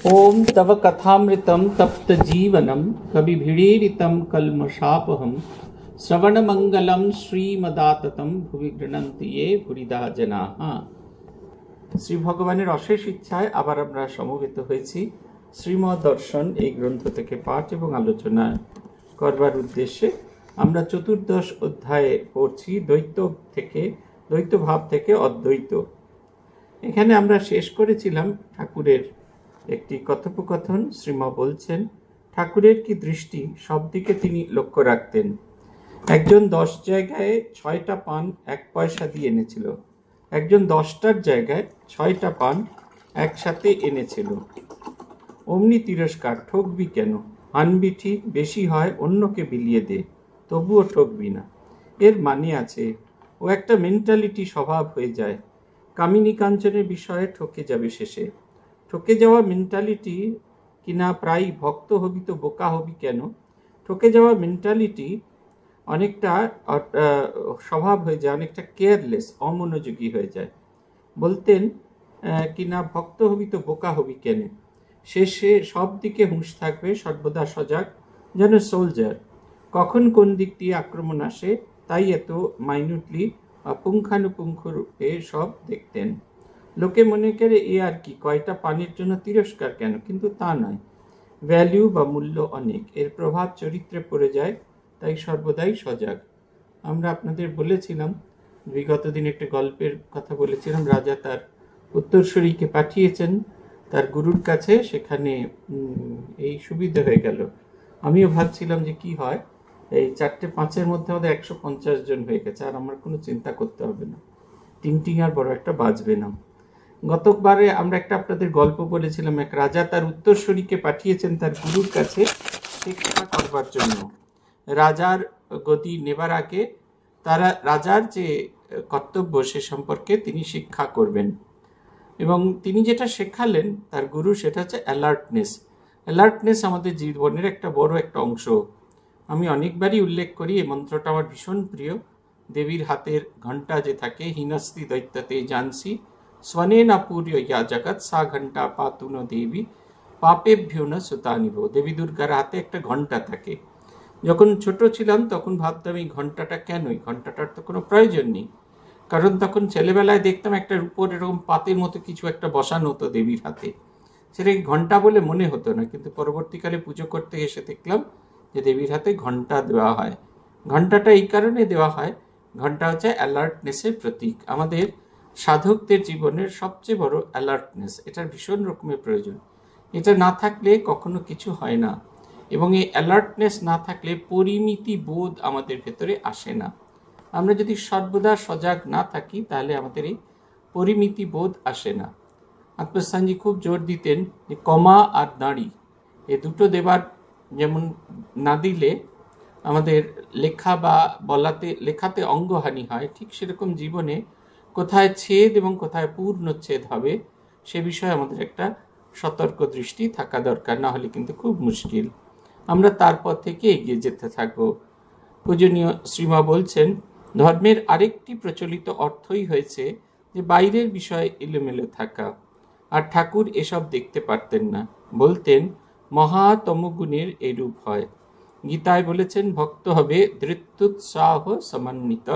ओम तव कथामृतम तप्त जीवनम कविभिरीडितम कल्मषापहम श्रवणमंगलम श्रीमदाततम भुवि गृह्णन्ति ये भूरिदा जनाः। শ্রী ভগবানের অশেষ ইচ্ছায় আবার আমরা সমবেত হয়েছি শ্রীমদ্ দর্শন এই গ্রন্থ থেকে পাঠ এবং আলোচনা করবার উদ্দেশ্যে। আমরা চতুর্দশ অধ্যায়ে পড়ছি দ্বৈত ভাব থেকে অদ্বৈত। এখানে আমরা শেষ করেছিলাম ঠাকুরের একটি কথোপকথন। শ্রীমা বলছেন ঠাকুরের কি দৃষ্টি, সব দিকে তিনি লক্ষ্য রাখতেন। একজন 10 জায়গায় 6টা পান 1 পয়সা দিয়ে এনেছিল, একজন 10টার জায়গায় 6টা পান একসাথে এনেছিল। অমনি তিরস্কার, ঠকবি কেন, আনবি ঠিক, বেশি হয় অন্যকে বিলিয়ে দে, তবুও ঠকবি না। এর মানে আছে, ও একটা মেন্টালিটি স্বভাব হয়ে যায়, কামিনী কাঞ্চনের বিষয়ে ঠকে যাবে শেষে। ঠকে যাওয়া মেন্টালিটি কিনা প্রায় ভক্ত হবি তো বোকা হবি কেন, ঠকে যাওয়া মেন্টালিটি অনেকটা স্বভাব হয়ে যায়, অনেকটা কেয়ারলেস, অমনোযোগী হয়ে যায়। বলতেন কিনা ভক্ত হবি তো বোকা হবি কেন, শেষে সব দিকে হুঁশ থাকবে, সর্বদা সজাগ, যেন সোলজার। কখন কোন দিক দিয়ে আক্রমণ আসে তাই এত মাইনিউটলি পুঙ্খানুপুঙ্খ রূপে সব দেখতেন। লোকে মনে করে এ আর কি, কয়টা পানির জন্য তিরস্কার কেন, কিন্তু তা নয়। ভ্যালু বা মূল্য অনেক, এর প্রভাব চরিত্রে পড়ে যায়, তাই সর্বদাই সজাগ। আমরা আপনাদের বলেছিলাম, বিগত দিন একটা গল্পের কথা বলেছিলাম। রাজা তার উত্তরসূরিকে পাঠিয়েছেন তার গুরুর কাছে, সেখানে এই সুবিধা হয়ে গেল। আমিও ভাবছিলাম যে কি হয়, এই 4টে 5-এর মধ্যে আমাদের 150 জন হয়ে গেছে, আর আমার কোনো চিন্তা করতে হবে না, টিং আর বড় একটা বাজবে না। গতবারে আমরা একটা আপনাদের গল্প বলেছিলাম, এক রাজা তার উত্তরসূরিকে পাঠিয়েছেন তার গুরুর কাছে শিক্ষা করবার জন্য। রাজার গদি নেবার আগে রাজার যে কর্তব্য সে সম্পর্কে তিনি শিক্ষা করবেন, এবং তিনি যেটা শেখালেন তার গুরু, সেটা হচ্ছে অ্যালার্টনেস আমাদের জীবনের একটা বড় একটা অংশ। আমি অনেকবারই উল্লেখ করি, এই মন্ত্রটা আমার ভীষণ প্রিয়। দেবীর হাতের ঘণ্টা যে থাকে, হিনস্তি দৈত্যতে জানসি স্বনে না পূর্য ইয়া জগৎ সা ঘণ্টা পাতুন দেবী পাপেভ্যো না সুতানিভ। দেবী দুর্গার হাতে একটা ঘণ্টা থাকে। যখন ছোট ছিলাম তখন ভাবতাম এই ঘণ্টাটা কেন, এই ঘণ্টাটার তো কোনো প্রয়োজন নেই। কারণ তখন ছেলেবেলায় দেখতাম একটা উপর এরকম পাতের মতো কিছু একটা বসানো হতো দেবীর হাতে, সেটা ঘণ্টা বলে মনে হতো না। কিন্তু পরবর্তীকালে পুজো করতে এসে দেখলাম যে দেবীর হাতে ঘণ্টা দেওয়া হয়। ঘণ্টাটা এই কারণে দেওয়া হয়, ঘণ্টা হচ্ছে অ্যালার্টনেসের প্রতীক। আমাদের সাধকদের জীবনের সবচেয়ে বড় অ্যালার্টনেস, এটার ভীষণ রকমের প্রয়োজন। এটা না থাকলে কখনো কিছু হয় না, এবং এই অ্যালার্টনেস না থাকলে পরিমিতি বোধ আমাদের ভেতরে আসে না। আমরা যদি সর্বদা সজাগ না থাকি তাহলে আমাদের এই পরিমিতি বোধ আসে না। আত্মস্থানজি খুব জোর দিতেন যে কমা আর দাঁড়ি এ দুটো দেবার, যেমন না দিলে আমাদের লেখা বা লেখাতে অঙ্গহানি হয়, ঠিক সেরকম জীবনে কোথায় ছেদ এবং কোথায় পূর্ণচ্ছেদ হবে সে বিষয়ে আমাদের একটা সতর্ক দৃষ্টি থাকা দরকার, না হলে কিন্তু খুব মুশকিল। আমরা তারপর থেকে এগিয়ে যেতে থাকবো। পূজনীয় শ্রীমা বলছেন, ধর্মের আরেকটি প্রচলিত অর্থই হয়েছে যে বাইরের বিষয়ে এলোমেলো থাকা, আর ঠাকুর এসব দেখতে পারতেন না। বলতেন মহাতমগুণের এরূপ হয়। গীতায় বলেছেন ভক্ত হবে ধৃত্যুৎসাহ সমন্বিত।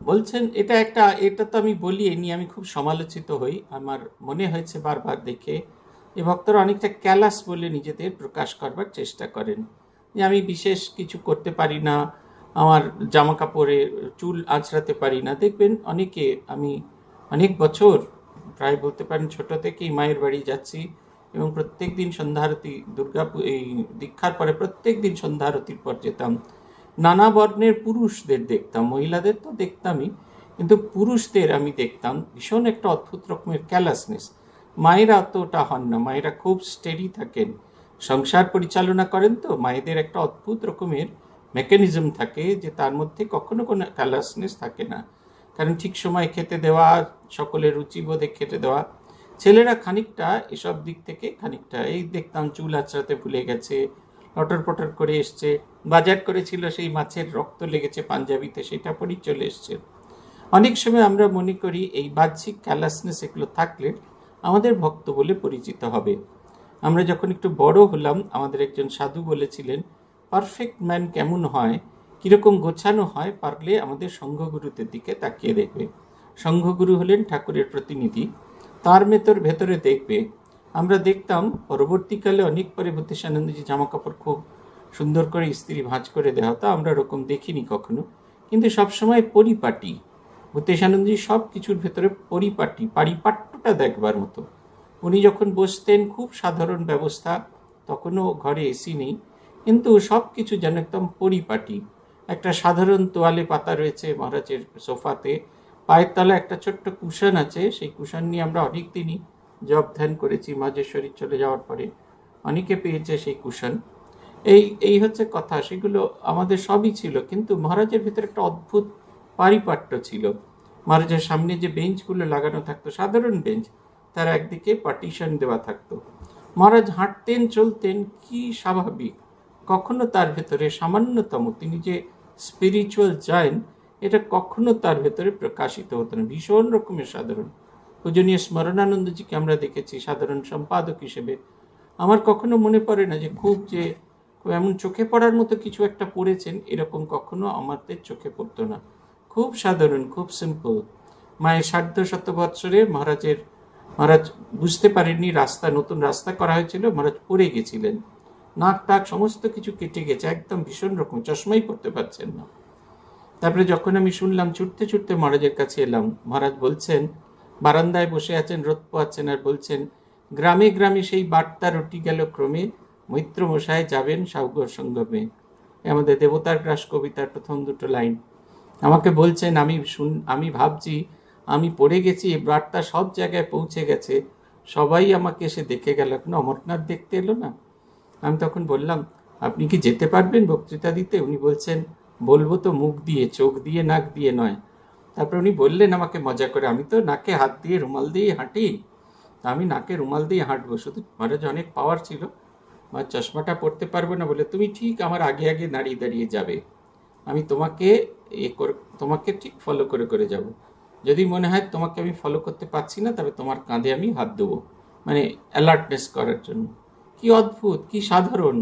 বলছেন এটা তো আমি বলি, এ নিয়ে আমি খুব সমালোচিত হই। আমার মনে হয়েছে বারবার দেখে যে ভক্তরা অনেকটা ক্যালাস বলে নিজেদের প্রকাশ করবার চেষ্টা করেন, যে আমি বিশেষ কিছু করতে পারি না, আমার জামা কাপড়ে চুল আঁচড়াতে পারি না। দেখবেন অনেকে, আমি অনেক বছর, প্রায় বলতে পারেন ছোট থেকেই মায়ের বাড়ি যাচ্ছি, এবং প্রত্যেক দিন সন্ধ্যারতি, এই দীক্ষার পরে প্রত্যেক দিন সন্ধ্যারতির পর যেতাম। নানা বর্ণের পুরুষদের দেখতাম, মহিলাদের তো দেখতামই, কিন্তু পুরুষদের আমি দেখতাম ভীষণ একটা অদ্ভুত রকমের ক্যালাসনেস। মায়েরা অতটা হন না, মায়েরা খুব স্টেডি থাকেন, সংসার পরিচালনা করেন, তো মায়েদের একটা অদ্ভুত রকমের মেকানিজম থাকে যে তার মধ্যে কখনো কোনো ক্যালাসনেস থাকে না, কারণ ঠিক সময় খেতে দেওয়া, সকলের রুচিবোধে খেতে দেওয়া। ছেলেরা খানিকটা এসব দিক থেকে খানিকটা, এই দেখতাম চুল আঁচড়াতে ভুলে গেছে, লটর পটর করে এসছে, বাজার করেছিল সেই মাছের রক্ত লেগেছে পাঞ্জাবিতে, সেটা পরেই চলে এসছে। অনেক সময় আমরা মনে করি এই বাহ্যিক ক্যালাসনেস এগুলো থাকলে আমাদের ভক্ত বলে পরিচিত হবে। আমরা যখন একটু বড় হলাম, আমাদের একজন সাধু বলেছিলেন, পারফেক্ট ম্যান কেমন হয়, কীরকম গোছানো হয়, পারলে আমাদের সংঘগুরুদের দিকে তাকিয়ে দেখবে। সংঘগুরু হলেন ঠাকুরের প্রতিনিধি, তার ভেতরে দেখবে। আমরা দেখতাম পরবর্তীকালে অনেক পরে ভূতেশানন্দজি জামা কাপড় খুব সুন্দর করে ইস্ত্রি ভাঁজ করে দেওয়া হতো, আমরা ওরকম দেখিনি কখনো, কিন্তু সবসময় পরিপাটি। ভূতেশানন্দজি সব কিছুর ভেতরে পরিপাটি, পারিপাট্যটা দেখবার মতো। উনি যখন বসতেন, খুব সাধারণ ব্যবস্থা, তখনও ঘরে এসি নেই, কিন্তু সব কিছু যেন একদম পরিপাটি। একটা সাধারণ তোয়ালে পাতা রয়েছে মহারাজের সোফাতে, পায়ের তলা একটা ছোট্ট কুশন আছে, সেই কুশন নিয়ে আমরা অনেক দিনই জপ ধ্যান করেছি। মাঝে শরীর চলে যাওয়ার পরে অনেকে পেয়েছে সেই কুশন। এই হচ্ছে কথা। সেগুলো আমাদের সবই ছিল, কিন্তু মহারাজের ভিতরে একটা অদ্ভুত পারিপাট্য ছিল। মহারাজের সামনে যে বেঞ্চগুলো লাগানো থাকতো, সাধারণ বেঞ্চ, তার একদিকে পার্টিশন দেওয়া থাকতো। মহারাজ হাঁটতেন, চলতেন, কি স্বাভাবিক। কখনো তার ভেতরে সামান্যতম তিনি যে স্পিরিচুয়াল জায়েন্ট, এটা কখনো তার ভেতরে প্রকাশিত হতো না। ভীষণ রকমের সাধারণ। পূজনীয় স্মরণানন্দজিকে আমরা দেখেছি সাধারণ সম্পাদক হিসেবে। আমার কখনো মনে পড়ে না যে খুব এমন চোখে পড়ার মতো কিছু একটা পড়েছেন, এরকম কখনো আমাদের চোখে পড়তো না। খুব সাধারণ, খুব সিম্পল। মায়ের ১০০ বৎসরে মহারাজ বুঝতে পারেননি, নতুন রাস্তা করা হয়েছিল, মহারাজ পড়ে গেছিলেন, নাক টাক সমস্ত কিছু কেটে গেছে, একদম ভীষণ রকম, চশমাই পড়তে পারছেন না। তারপরে যখন আমি শুনলাম, ছুটতে ছুটতে মহারাজের কাছে এলাম। মহারাজ বলছেন, বারান্দায় বসে আছেন, রোদ পোয়াচ্ছেন, আর বলছেন, গ্রামে গ্রামে সেই বার্তা রটি গেল ক্রমে, মৈত্র মশায় যাবেন সাউগর সঙ্গমে। আমাদের দেবতার গ্রাস কবিতার প্রথম দুটো লাইন। আমাকে বলছেন, আমি ভাবছি আমি পড়ে গেছি, এই বার্তা সব জায়গায় পৌঁছে গেছে, সবাই আমাকে এসে দেখে গেল, এখন অমরনাথ দেখতে এলো না। আমি তখন বললাম, আপনি কি যেতে পারবেন বক্তৃতা দিতে? উনি বলছেন, বলবো তো মুখ দিয়ে, চোখ দিয়ে, নাক দিয়ে নয়। তারপর উনি বললেন আমাকে মজা করে, আমি তো নাকে হাত দিয়ে রুমাল দিয়ে হাঁটি, আমি নাকে রুমাল দিয়ে হাঁটবো। শুধু মহারাজ অনেক পাওয়ার ছিল, আমার চশমাটা পড়তে পারবো না বলে, তুমি ঠিক আমার আগে আগে দাঁড়িয়ে দাঁড়িয়ে যাবে, আমি তোমাকে ঠিক ফলো করে করে যাব। যদি মনে হয় তোমাকে আমি ফলো করতে পারছি না, তবে তোমার কাঁধে আমি হাত দেবো, মানে অ্যালার্টনেস করার জন্য। কি অদ্ভুত, কি সাধারণ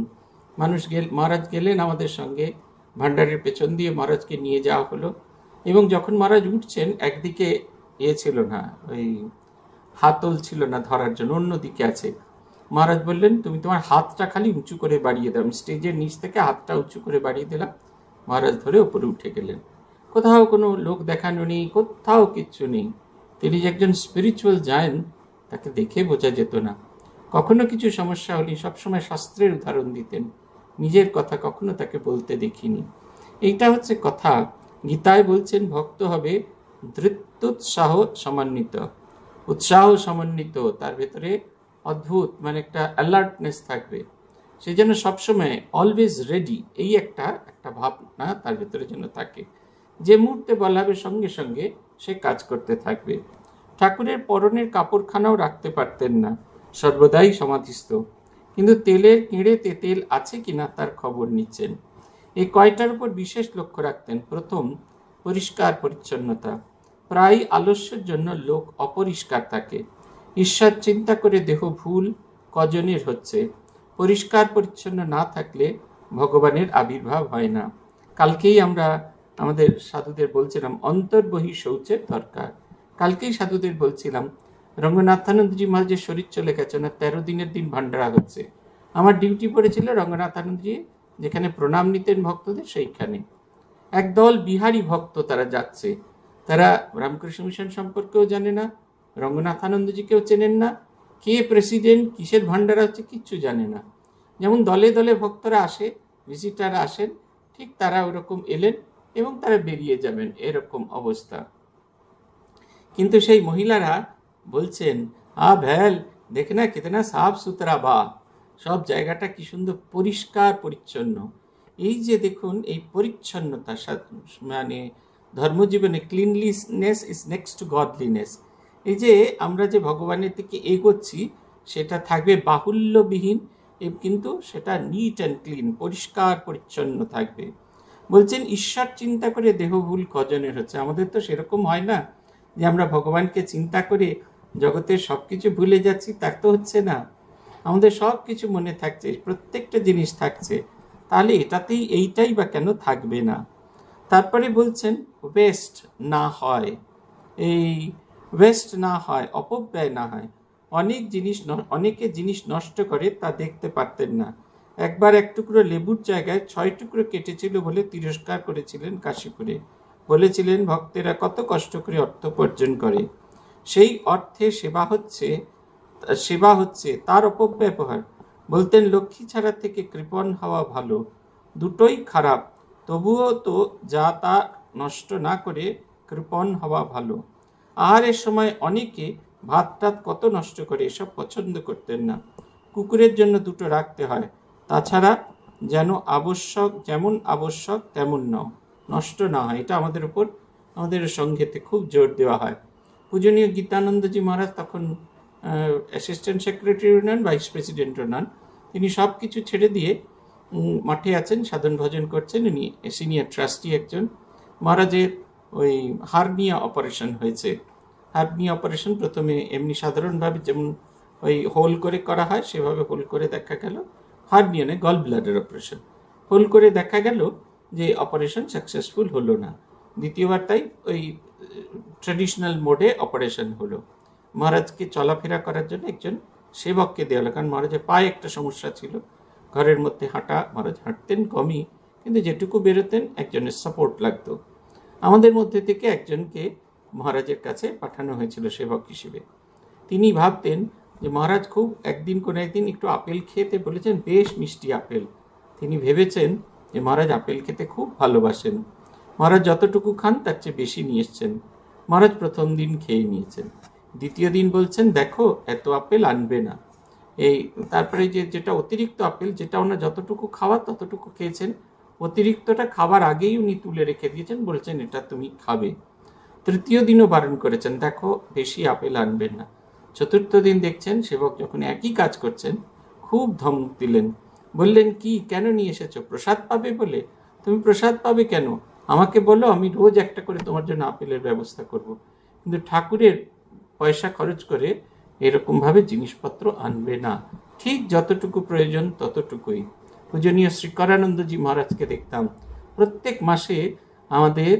মানুষ। মহারাজ গেলেন আমাদের সঙ্গে, ভান্ডারের পেছন দিয়ে মহারাজকে নিয়ে যাওয়া হলো। এবং যখন মহারাজ উঠছেন, একদিকে ছিল না, ওই হাতল ছিল না ধরার জন্য, অন্যদিকে আছে। মহারাজ বললেন, তুমি তোমার হাতটা খালি উঁচু করে বাড়িয়ে দাও। আমি স্টেজের নিচ থেকে হাতটা উঁচু করে বাড়িয়ে দিলাম, মহারাজ ধরে ওপরে উঠে গেলেন। কোথাও কোনো লোক দেখানো নেই, কোথাও কিচ্ছু নেই। তিনি যে একজন স্পিরিচুয়াল জায়েন্ট, তাকে দেখে বোঝা যেত না। কখনো কিছু সমস্যা হলে সবসময় শাস্ত্রের উদাহরণ দিতেন, নিজের কথা কখনো তাকে বলতে দেখিনি। এইটা হচ্ছে কথা। গীতায় বলছেন, ভক্ত হবে ধৃত্যুৎসাহ সমন্বিত, উৎসাহ সমন্বিত, তার ভেতরে অদ্ভুত মানে একটা অ্যালার্টনেস থাকবে। সে যেন সবসময় অলওয়েজ রেডি, এই একটা ভাবনা তার ভেতরে যেন থাকে। যে মুহূর্তে বলা হবে, সঙ্গে সঙ্গে সে কাজ করতে থাকবে। ঠাকুরের পরনের কাপড়খানাও রাখতে পারতেন না, সর্বদাই সমাধিস্থ। কিন্তু তেলের কিঁড়েতে তেল আছে কিনা তার খবর নিচ্ছেন। এই কয়টার উপর বিশেষ লক্ষ্য রাখতেন। প্রথম, পরিষ্কার পরিচ্ছন্নতা। প্রায় আলস্যের জন্য লোক অপরিষ্কার থাকে। ঈশ্বর চিন্তা করে দেহ ভুল কজনের হচ্ছে। পরিষ্কার পরিচ্ছন্ন না থাকলে ভগবানের আবির্ভাব হয় না। কালকেই আমরা আমাদের সাধুদের বলছিলাম অন্তর্বহি শৌচের দরকার। কালকেই সাধুদের বলছিলাম, রঙ্গনাথানন্দজি মহারাজের শরীর চলে গেছে না, 13 দিনের দিন ভান্ডারা হচ্ছে। আমার ডিউটি পড়েছিল রঙ্গনাথানন্দজি যেখানে প্রণাম নিতেন ভক্তদের, সেইখানে একদল বিহারী ভক্ত তারা যাচ্ছে। তারা রামকৃষ্ণ মিশন সম্পর্কেও জানে না, রঙ্গনাথানন্দজিকেও চেনেন না, কে প্রেসিডেন্ট, কিসের ভান্ডারা হচ্ছে, কিচ্ছু জানে না। যেমন দলে দলে ভক্তরা আসে, ভিজিটাররা আসেন, ঠিক তারা ওরকম এলেন এবং তারা বেরিয়ে যাবেন, এরকম অবস্থা। কিন্তু সেই মহিলারা বলছেন, ভ্যাল দেখে না কিতনা সাফ সুতরা, বা সব জায়গাটা কি সুন্দর পরিষ্কার পরিচ্ছন্ন। এই যে দেখুন, এই পরিচ্ছন্নতা মানে ধর্মজীবনে cleanliness is next to godliness. এই যে আমরা যে ভগবানের দিকে এগোচ্ছি, সেটা থাকবে বাহুল্যবিহীন, কিন্তু সেটা নিট অ্যান্ড ক্লিন, পরিষ্কার পরিচ্ছন্ন থাকবে। বলছেন, ঈশ্বর চিন্তা করে দেহ ভুল কজনের হচ্ছে। আমাদের তো সেরকম হয় না যে আমরা ভগবানকে চিন্তা করে জগতের সব কিছু ভুলে যাচ্ছি তা তো হচ্ছে না, আমাদের সব কিছু মনে থাকছে, প্রত্যেকটা জিনিস থাকছে, তাহলে এটাতেই এইটাই বা কেন থাকবে না। তারপরে বলছেন ওয়েস্ট না হয়, এই ওয়েস্ট না হয়, অপব্যয় না হয়। অনেকে জিনিস নষ্ট করে তা দেখতে পারতেন না। একবার এক টুকরো লেবুর জায়গায় 6 টুকরো কেটেছিল বলে তিরস্কার করেছিলেন কাশীপুরে। বলেছিলেন ভক্তেরা কত কষ্ট করে অর্থ উপার্জন করে, সেই অর্থে সেবা হচ্ছে তার অপব্যবহার। বলতেন লক্ষ্মী ছাড়া থেকে কৃপণ হওয়া ভালো, দুটোই খারাপ, তবুও তো যা তা নষ্ট না করে কৃপণ হওয়া ভালো। আহারের সময় অনেকে ভাত টাত কত নষ্ট করে, এসব পছন্দ করতেন না। কুকুরের জন্য দুটো রাখতে হয়, তাছাড়া যেমন আবশ্যক তেমন নাও, নষ্ট না হয়। এটা আমাদের সংঘেতে খুব জোর দেওয়া হয়। পূজনীয় গীতানন্দজি মহারাজ তখন অ্যাসিস্ট্যান্ট সেক্রেটারিও নন, ভাইস প্রেসিডেন্টও নন। তিনি সব কিছু ছেড়ে দিয়ে মাঠে আছেন, সাধন ভজন করছেন। উনি সিনিয়র ট্রাস্টি একজন। মহারাজের ওই হার্নিয়া অপারেশন হয়েছে। হার্নিয়া অপারেশন প্রথমে এমনি সাধারণভাবে যেমন ওই হোল করে করা হয় সেভাবে হোল করে দেখা গেল, হার্নিয়া নয়, গল ব্লাডার অপারেশন। হোল করে দেখা গেল যে অপারেশন সাকসেসফুল হলো না। দ্বিতীয়বার তাই ওই ট্র্যাডিশনাল মোডে অপারেশন হলো। মহারাজকে চলাফেরা করার জন্য একজন সেবককে দেওয়া হলো, কারণ মহারাজের পায়ে একটা সমস্যা ছিল। ঘরের মধ্যে মহারাজ হাঁটতেন কমই, কিন্তু যেটুকু বেরোতেন একজনের সাপোর্ট লাগতো। আমাদের মধ্যে থেকে একজনকে মহারাজের কাছে পাঠানো হয়েছিল সেবক হিসেবে। তিনি ভাবতেন যে মহারাজ খুব কোনো একদিন একটু আপেল খেতে বলেছেন, বেশ মিষ্টি আপেল। তিনি ভেবেছেন যে মহারাজ আপেল খেতে খুব ভালোবাসেন। মহারাজ যতটুকু খান তার চেয়ে বেশি নিয়ে এসছেন। মহারাজ প্রথম দিন খেয়ে নিয়েছেন। দ্বিতীয় দিন বলছেন দেখো এত আপেল আনবে না। তারপরে যেটা অতিরিক্ত আপেল, যেটা ওনার যতটুকু খাওয়া ততটুকু খেয়েছেন, অতিরিক্তটা খাবার আগেই উনি তুলে রেখে দিয়েছেন, বলছেন এটা তুমি খাবে। তৃতীয় দিনও বারণ করেছেন, দেখো বেশি আপেল আনবেন না। চতুর্থ দিন দেখছেন সেবক যখন একই কাজ করছেন, খুব ধমক দিলেন, বললেন কি কেন নিয়ে এসেছো, প্রসাদ পাবে বলে? তুমি প্রসাদ পাবে কেন, আমাকে বলো, আমি রোজ একটা করে তোমার জন্য আপেলের ব্যবস্থা করব। কিন্তু ঠাকুরের পয়সা খরচ করে এরকমভাবে জিনিসপত্র আনবে না, ঠিক যতটুকু প্রয়োজন ততটুকুই। পূজনীয় শ্রীকরানন্দজি মহারাজকে দেখতাম প্রত্যেক মাসে আমাদের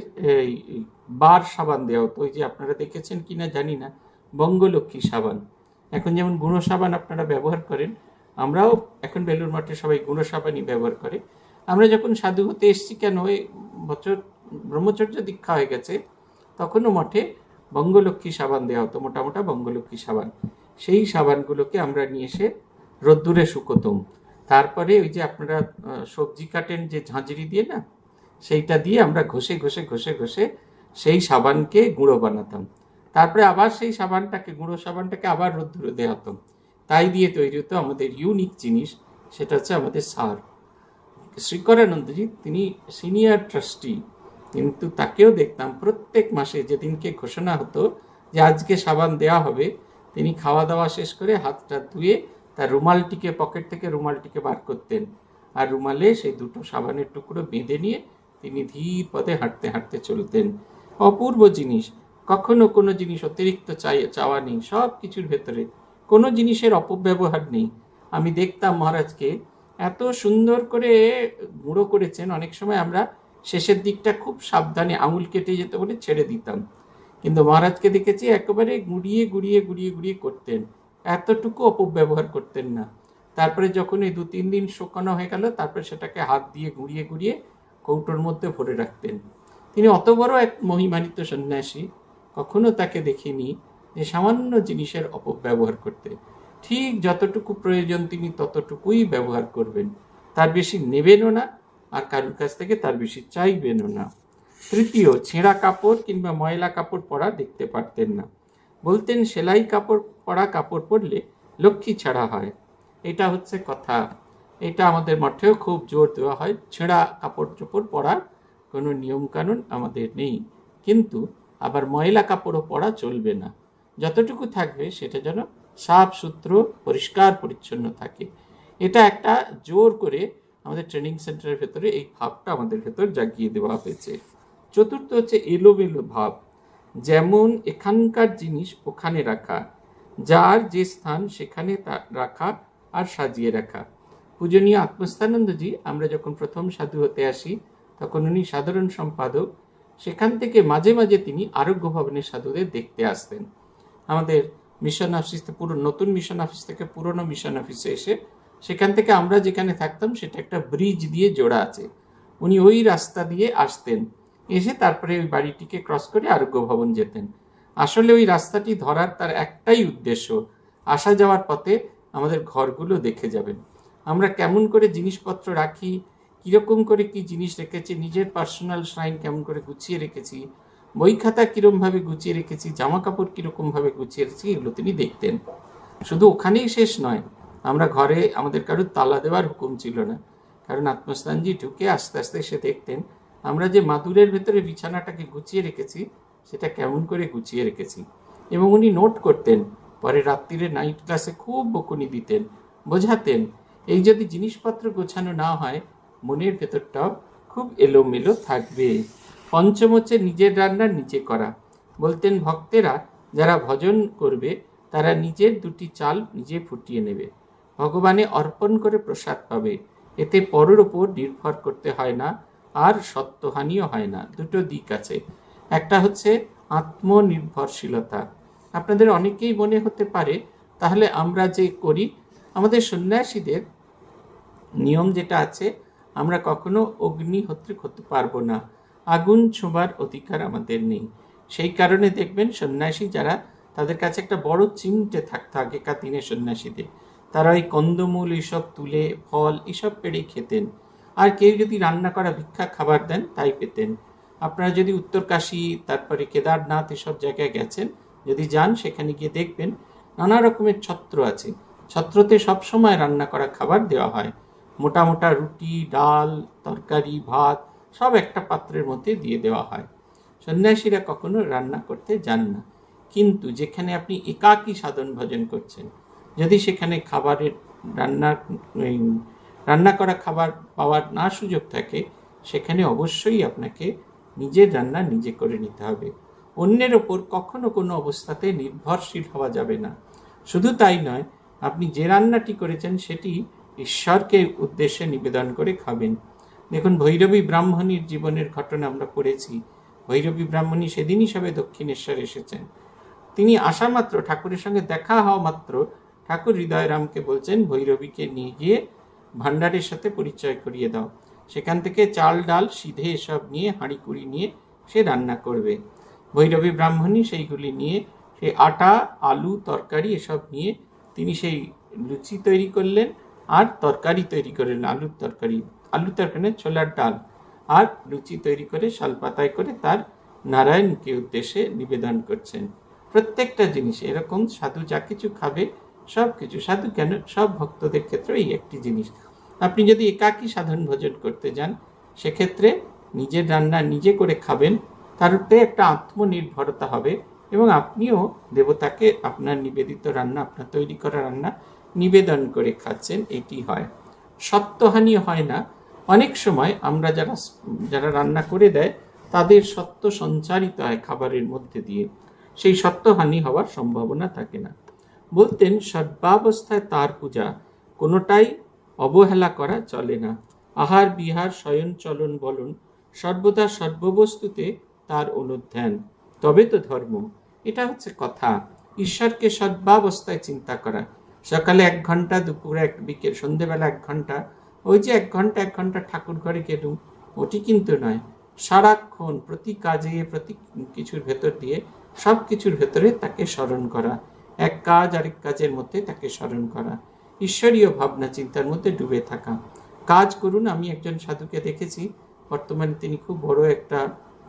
বার সাবান দেওয়া হতো। ওই যে আপনারা দেখেছেন কিনা জানি না, বঙ্গলক্ষ্মী সাবান। এখন যেমন গুঁড়ো সাবান আপনারা ব্যবহার করেন, আমরাও এখন বেলুড় মঠে সবাই গুঁড়ো সাবানই ব্যবহার করে। আমরা যখন সাধু হতে এসেছি, কেন ওই বছর ব্রহ্মচর্য দীক্ষা হয়ে গেছে, তখনও মঠে বঙ্গলক্ষ্মী সাবান দেওয়া হতো, মোটা বঙ্গলক্ষ্মী সাবান। সেই সাবানগুলোকে আমরা নিয়ে এসে রোদ্দুরে শুকোতাম। তারপরে ওই যে আপনারা সবজি কাটেন যে ঝাঁঝরি দিয়ে না, সেইটা দিয়ে আমরা ঘষে সেই সাবানকে গুঁড়ো বানাতাম। তারপরে আবার সেই গুঁড়ো সাবানটাকে আবার রোদ্দুরে দেওয়া হতো। তাই দিয়ে তৈরি হতো আমাদের ইউনিক জিনিস, সেটা হচ্ছে আমাদের সার। শ্রীকরানন্দজি তিনি সিনিয়র ট্রাস্টি, কিন্তু তাকেও দেখতাম প্রত্যেক মাসে যেদিনকে ঘোষণা হতো যে আজকে সাবান দেওয়া হবে, তিনি খাওয়া দাওয়া শেষ করে হাতটা ধুয়ে তার পকেট থেকে রুমালটিকে বার করতেন, আর রুমালে সেই দুটো সাবানের টুকরো বেঁধে নিয়ে তিনি ধীর পথে হাঁটতে চলতেন। অপূর্ব জিনিস, কখনো কোনো জিনিস অতিরিক্ত চাওয়া নেই, সব কিছুর ভেতরে কোনো জিনিসের অপব্যবহার নেই। আমি দেখতাম মহারাজকে এত সুন্দর করে গুঁড়ো করেছেন, অনেক সময় আমরা শেষের দিকটা খুব সাবধানে আঙুল কেটে যেতে বলে ছেড়ে দিতাম, কিন্তু মহারাজকে দেখেছি একেবারে গুঁড়িয়ে করতেন, এতটুকু অপব্যবহার করতেন না। তারপরে যখন এই 2-3 দিন শুকানো হয়ে গেল, তারপরে সেটাকে হাত দিয়ে গুঁড়িয়ে কৌটোর মধ্যে ভরে রাখতেন। তিনি অত বড় এক মহিমানিত সন্ন্যাসী, কখনো তাকে দেখিনি যে সামান্য জিনিসের অপব্যবহার করতে। ঠিক যতটুকু প্রয়োজন তিনি ততটুকুই ব্যবহার করবেন, তার বেশি নেবেনও না, আর কারোর কাছ থেকে তার বেশি চাইবেনও না। তৃতীয়, ছেঁড়া কাপড় কিংবা ময়লা কাপড় পরা দেখতে পারতেন না। বলতেন সেলাই কাপড় পরলে লক্ষ্মী ছাড়া হয়। এটা হচ্ছে কথা, এটা আমাদের মঠেও খুব জোর দেওয়া হয়। ছেঁড়া কাপড় চোপড় পরার কোনো নিয়মকানুন আমাদের নেই, কিন্তু আবার ময়লা কাপড়ও পরা চলবে না। যতটুকু থাকবে সেটা যেন সাফ সুতরো পরিষ্কার পরিচ্ছন্ন থাকে। এটা একটা জোর করে আমাদের ট্রেনিং সেন্টারের ভেতরে এই ভাবটা আমাদের ভেতর জাগিয়ে দেওয়া হয়েছে। চতুর্থ হচ্ছে এলোমেলো ভাব, যেমন এখানকার জিনিস ওখানে রাখা, যার যে স্থান সেখানে তা রাখা আর সাজিয়ে রাখা। পূজনীয় আত্মস্থানন্দজি আমরা যখন প্রথম সাধু হতে আসি তখন উনি সাধারণ সম্পাদক, সেখান থেকে মাঝে মাঝে তিনি আরোগ্য ভবনের সাধুদের দেখতে আসতেন। আমাদের মিশন অফিস থেকে নতুন মিশন অফিস থেকে পুরনো মিশন অফিসে এসে সেখান থেকে আমরা যেখানে থাকতাম সেটা একটা ব্রিজ দিয়ে জোড়া আছে, উনি ওই রাস্তা দিয়ে আসতেন, এসে তারপরে ওই বাড়িটিকে ক্রস করে আরোগ্য ভবন যেতেন। আসলে ওই রাস্তাটি ধরার তার একটাই উদ্দেশ্য, আসা যাওয়ার পথে আমাদের ঘরগুলো দেখে যাবেন, আমরা কেমন করে জিনিসপত্র রাখি, কীরকম করে কি জিনিস রেখেছি, নিজের পার্সোনাল শ্রাইন কেমন করে গুছিয়ে রেখেছি, বই খাতা কীরকমভাবে গুছিয়ে রেখেছি, জামা কাপড় কীরকমভাবে গুছিয়ে রেখেছি, এগুলো তিনি দেখতেন। শুধু ওখানেই শেষ নয়, আমরা ঘরে আমাদের কারোর তালা দেওয়ার হুকুম ছিল না, কারণ আত্মস্থানজি ঢুকে আস্তে আস্তে এসে দেখতেন আমরা যে মাদুরের ভেতরে বিছানাটাকে গুছিয়ে রেখেছি সেটা কেমন করে গুছিয়ে রেখেছি, এবং উনি নোট করতেন। পরে রাত্রিরে নাইট ক্লাসে খুব বকুনি দিতেন, বোঝাতেন এই যদি জিনিসপত্র গোছানো না হয় মনের ভেতরটাও খুব এলোমেলো থাকবে। পঞ্চম হচ্ছে নিজের রান্না নিজে করা। বলতেন ভক্তেরা যারা ভজন করবে তারা নিজের দুটি চাল নিজে ফুটিয়ে নেবে, ভগবানে অর্পণ করে প্রসাদ পাবে, এতে পরের ওপর নির্ভর করতে হয় না, আর সত্যহানিও হয় না। দুটো দিক আছে, একটা হচ্ছে আত্মনির্ভরশীলতা। আপনাদের অনেকেই মনে হতে পারে তাহলে আমরা যে করি, আমাদের সন্ন্যাসীদের নিয়ম যেটা আছে, আমরা কখনো অগ্নিহোত্রী হতে পারবো না, আগুন ছোঁবার অধিকার আমাদের নেই। সেই কারণে দেখবেন সন্ন্যাসী যারা, তাদের কাছে একটা বড় চিমটে থাকতো আগেকার দিনে সন্ন্যাসীদের, তারা ওই কন্দমূল এইসব তুলে ফল এসব পেড়েই খেতেন, আর কেউ যদি রান্না করা ভিক্ষা খাবার দেন তাই পেতেন। আপনারা যদি উত্তরকাশী তারপরে কেদারনাথ এসব জায়গায় গেছেন, যদি যান সেখানে গিয়ে দেখবেন নানা রকমের ছত্র আছে, ছত্রতে সবসময় রান্না করা খাবার দেওয়া হয়, মোটা মোটা রুটি, ডাল, তরকারি, ভাত সব একটা পাত্রের মধ্যে দিয়ে দেওয়া হয়। সন্ন্যাসীরা কখনো রান্না করতে যান না, কিন্তু যেখানে আপনি একাকী সাধন ভজন করছেন, যদি সেখানে খাবারের রান্না করা খাবার পাওয়ার না সুযোগ থাকে, সেখানে অবশ্যই আপনাকে নিজের রান্না নিজে করে নিতে হবে। অন্যের ওপর কখনো কোনো অবস্থাতে নির্ভরশীল হওয়া যাবে না। শুধু তাই নয়, আপনি যে রান্নাটি করেছেন সেটি ঈশ্বরকে উদ্দেশ্যে নিবেদন করে খাবেন। দেখুন, ভৈরবী ব্রাহ্মণীর জীবনের ঘটনা আমরা পড়েছি। ভৈরবী ব্রাহ্মণী সেদিনই সবে দক্ষিণেশ্বর এসেছেন। তিনি আসা মাত্র, ঠাকুরের সঙ্গে দেখা হওয়া মাত্র, ঠাকুর হৃদয়রামকে বলছেন ভৈরবীকে নিয়ে গিয়ে ভান্ডারের সাথে পরিচয় করিয়ে দাও, সেখান থেকে চাল ডাল সিধে এসব নিয়ে হাঁড়ি কুড়ি নিয়ে সে রান্না করবে। ভৈরবী ব্রাহ্মণী সেইগুলি নিয়ে, সেই আটা, আলু, তরকারি এসব নিয়ে তিনি সেই লুচি তৈরি করলেন আর তরকারি তৈরি করলেন, আলু তরকারি ছোলার ডাল আর লুচি তৈরি করে শালপাতায় করে তার নারায়ণকে উদ্দেশ্যে নিবেদন করছেন। প্রত্যেকটা জিনিস এরকম, সাধু যা কিছু খাবে সব কিছু, সাধু কেন, সব ভক্তদের ক্ষেত্রে এই একটি জিনিস। আপনি যদি একাকী সাধন ভোজন করতে যান, সেক্ষেত্রে নিজের রান্না নিজে করে খাবেন, তারতে একটা আত্মনির্ভরতা হবে, এবং আপনিও দেবতাকে আপনার নিবেদিত রান্না, আপনার তৈরি করা রান্না নিবেদন করে খাচ্ছেন, এটি হয়। সত্যহানিও হয় না। অনেক সময় আমরা যারা রান্না করে দেয় তাদের সত্য সঞ্চারিত হয় খাবারের মধ্যে দিয়ে, সেই সত্যহানি হওয়ার সম্ভাবনা থাকে না। বলতেন সর্বাবস্থায় তার পূজা, কোনোটাই অবহেলা করা চলে না। আহার বিহার শয়ন চলন বলন, সর্বদা সর্ববস্তুতে তার অনুধ্যান, তবে তো ধর্ম। এটা হচ্ছে কথা। ঈশ্বরকে সর্বাবস্থায় চিন্তা করা, সকালে 1 ঘন্টা, দুপুরে বিকেল, সন্ধেবেলা 1 ঘন্টা, ওই যে 1 ঘন্টা ঠাকুর ঘরে গেলুম, ওটি কিন্তু নয়। সারাক্ষণ প্রতি কাজে, প্রতি কিছুর ভেতর দিয়ে, সব কিছুর ভেতরে তাকে স্মরণ করা, এক কাজ আরেক কাজের মধ্যে তাকে স্মরণ করা, ঈশ্বরীয় ভাবনা চিন্তার মধ্যে ডুবে থাকা। কাজ করুন। আমি একজন সাধুকে দেখেছি, বর্তমানে তিনি খুব বড় একটা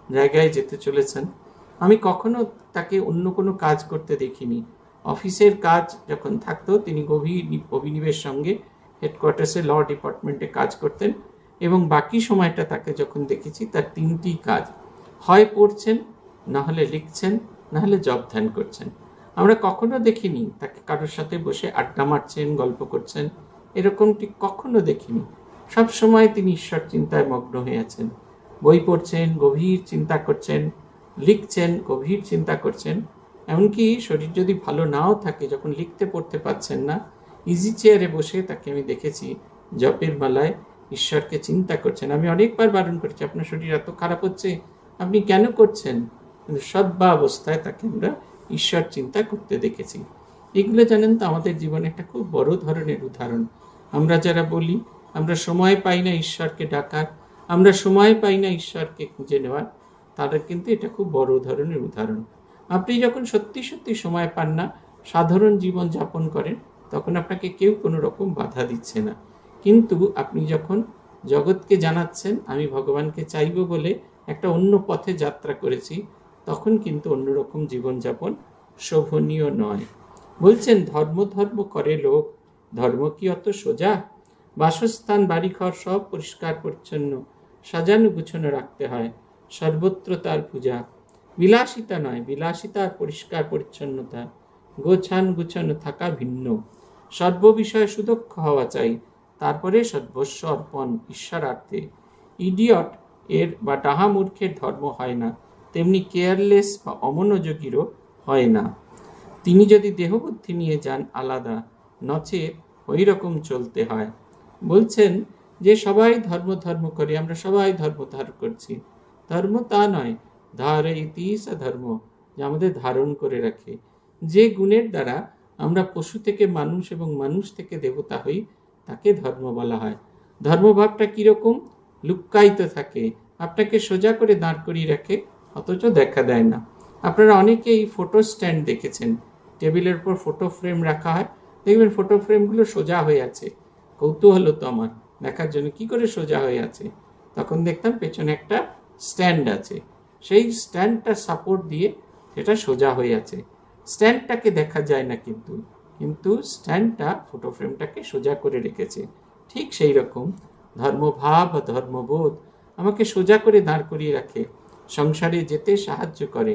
জায়গায় যেতে চলেছেন। আমি কখনো তাকে অন্য কোনো কাজ করতে দেখিনি। অফিসের কাজ যখন থাকতো, তিনি গভীর অভিনিবেশ সঙ্গে হেডকোয়ার্টার্সে ল ডিপার্টমেন্টে কাজ করতেন, এবং বাকি সময়টা তাকে যখন দেখেছি, তার 3টি কাজ, হয় পড়ছেন, না হলে লিখছেন, না হলে জব ধ্যান করছেন। আমরা কখনো দেখিনি তাকে কারোর সাথে বসে আড্ডা মারছেন, গল্প করছেন, এরকমটি কখনো দেখিনি। সব সময় তিনি ঈশ্বর চিন্তায় মগ্ন হয়ে আছেন। বই পড়ছেন, গভীর চিন্তা করছেন, লিখছেন, গভীর চিন্তা করছেন, এমনকি শরীর যদি ভালো নাও থাকে, যখন লিখতে পড়তে পারছেন না, ইজি চেয়ারে বসে তাকে আমি দেখেছি জপের মালায় ঈশ্বরকে চিন্তা করছেন। আমি অনেকবার বারণ করেছি, আপনার শরীর এত খারাপ হচ্ছে, আপনি কেন করছেন? কিন্তু সর্বা অবস্থায় তাকে আমরা ঈশ্বর চিন্তা করতে দেখেছি। এগুলো জানেন তো আমাদের জীবনে একটা খুব বড় ধরনের উদাহরণ। আমরা যারা বলি আমরা সময় পাই না ঈশ্বরকে ডাকার, আমরা সময় পাই না ঈশ্বরকে খুঁজে নেওয়ার, তাদের কিন্তু এটা খুব বড় ধরনের উদাহরণ। আপনি যখন সত্যি সত্যি সময় পান না, সাধারণ জীবন যাপন করেন, তখন আপনাকে কেউ কোনো রকম বাধা দিচ্ছে না। কিন্তু আপনি যখন জগৎকে জানাচ্ছেন আমি ভগবানকে চাইব বলে একটা অন্য পথে যাত্রা করেছি, তখন কিন্তু অন্যরকম জীবনযাপন শোভনীয় নয়। বলছেন ধর্ম ধর্ম করে লোক, ধর্ম কি অত সোজা? বাসস্থান বাড়িঘর সব পরিষ্কার পরিচ্ছন্ন সাজানো গুছানো রাখতে হয়, সর্বত্র তার পূজা। বিলাসিতা নয়, বিলাসিতা আর পরিষ্কার পরিচ্ছন্নতা, গোছান গুছানো থাকা ভিন্ন। সর্ববিষয়ে সুদক্ষ হওয়া চাই, তারপরে সর্বস্ব অর্পণ ঈশ্বরার্থে। ইডিয়ট এর বা ডাহা মূর্খের ধর্ম হয় না, তেমনি কেয়ারলেস বা অমনোযোগীরও হয় না। তিনি যদি দেহবুদ্ধি নিয়ে যান আলাদা, নচেত ওই রকম চলতে হয়। বলছেন যে সবাই ধর্ম ধর্ম করে, আমরা সবাই ধর্ম ধারণ করছি। ধর্ম তা নয়, ধারে ইতিস ধর্ম, যা আমাদের ধারণ করে রাখে। যে গুণের দ্বারা আমরা পশু থেকে মানুষ এবং মানুষ থেকে দেবতা হই, তাকে ধর্ম বলা হয়। ধর্মভাবটা কীরকম? লুক্কায়িত থাকে, আপনাকে সোজা করে দাঁড় করিয়ে রাখে, অথচ দেখা দেয় না। আপনারা অনেকেই ফটো স্ট্যান্ড দেখেছেন, টেবিলের উপর ফটো ফ্রেম রাখা হয়, দেখবেন ফটো ফ্রেমগুলো সোজা হয়ে আছে। কৌতূহল হতো আমার দেখার জন্য কি করে সোজা হয়ে আছে। তখন দেখতাম পেছনে একটা স্ট্যান্ড আছে, সেই স্ট্যান্ডটা সাপোর্ট দিয়ে সেটা সোজা হয়ে আছে। স্ট্যান্ডটাকে দেখা যায় না, কিন্তু স্ট্যান্ডটা ফটো ফ্রেমটাকে সোজা করে রেখেছে। ঠিক সেই রকম ধর্মভাব বা ধর্মবোধ আমাকে সোজা করে দাঁড় করিয়ে রাখে, সংসারে যেতে সাহায্য করে,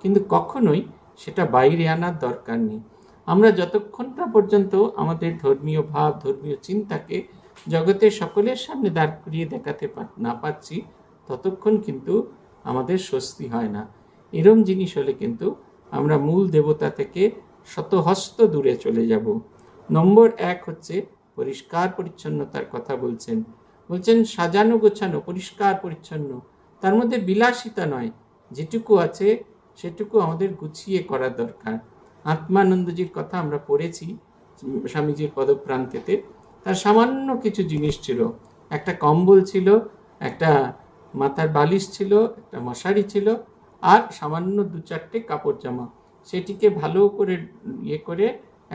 কিন্তু কখনোই সেটা বাইরে আনার দরকার নেই। আমরা যতক্ষণ না পর্যন্ত আমাদের ধর্মীয় ভাব ধর্মীয় চিন্তাকে জগতের সকলের সামনে দাঁড় করিয়ে দেখাতে না পারছি, ততক্ষণ কিন্তু আমাদের স্বস্তি হয় না। এরম জিনিস হলে কিন্তু আমরা মূল দেবতা থেকে শতহস্ত দূরে চলে যাব। নম্বর 1 হচ্ছে পরিষ্কার পরিচ্ছন্নতার কথা বলছেন। সাজানো গোছানো পরিষ্কার পরিচ্ছন্ন, তার মধ্যে বিলাসিতা নয়, যেটুকু আছে সেটুকু আমাদের গুছিয়ে করার দরকার। আত্মানন্দজির কথা আমরা পড়েছি স্বামীজির পদপ্রান্তেতে। তার সামান্য কিছু জিনিস ছিল, একটা কম্বল ছিল, একটা মাথার বালিশ ছিল, একটা মশারি ছিল, আর সামান্য 2-4টে কাপড় জামা। সেটিকে ভালো করে করে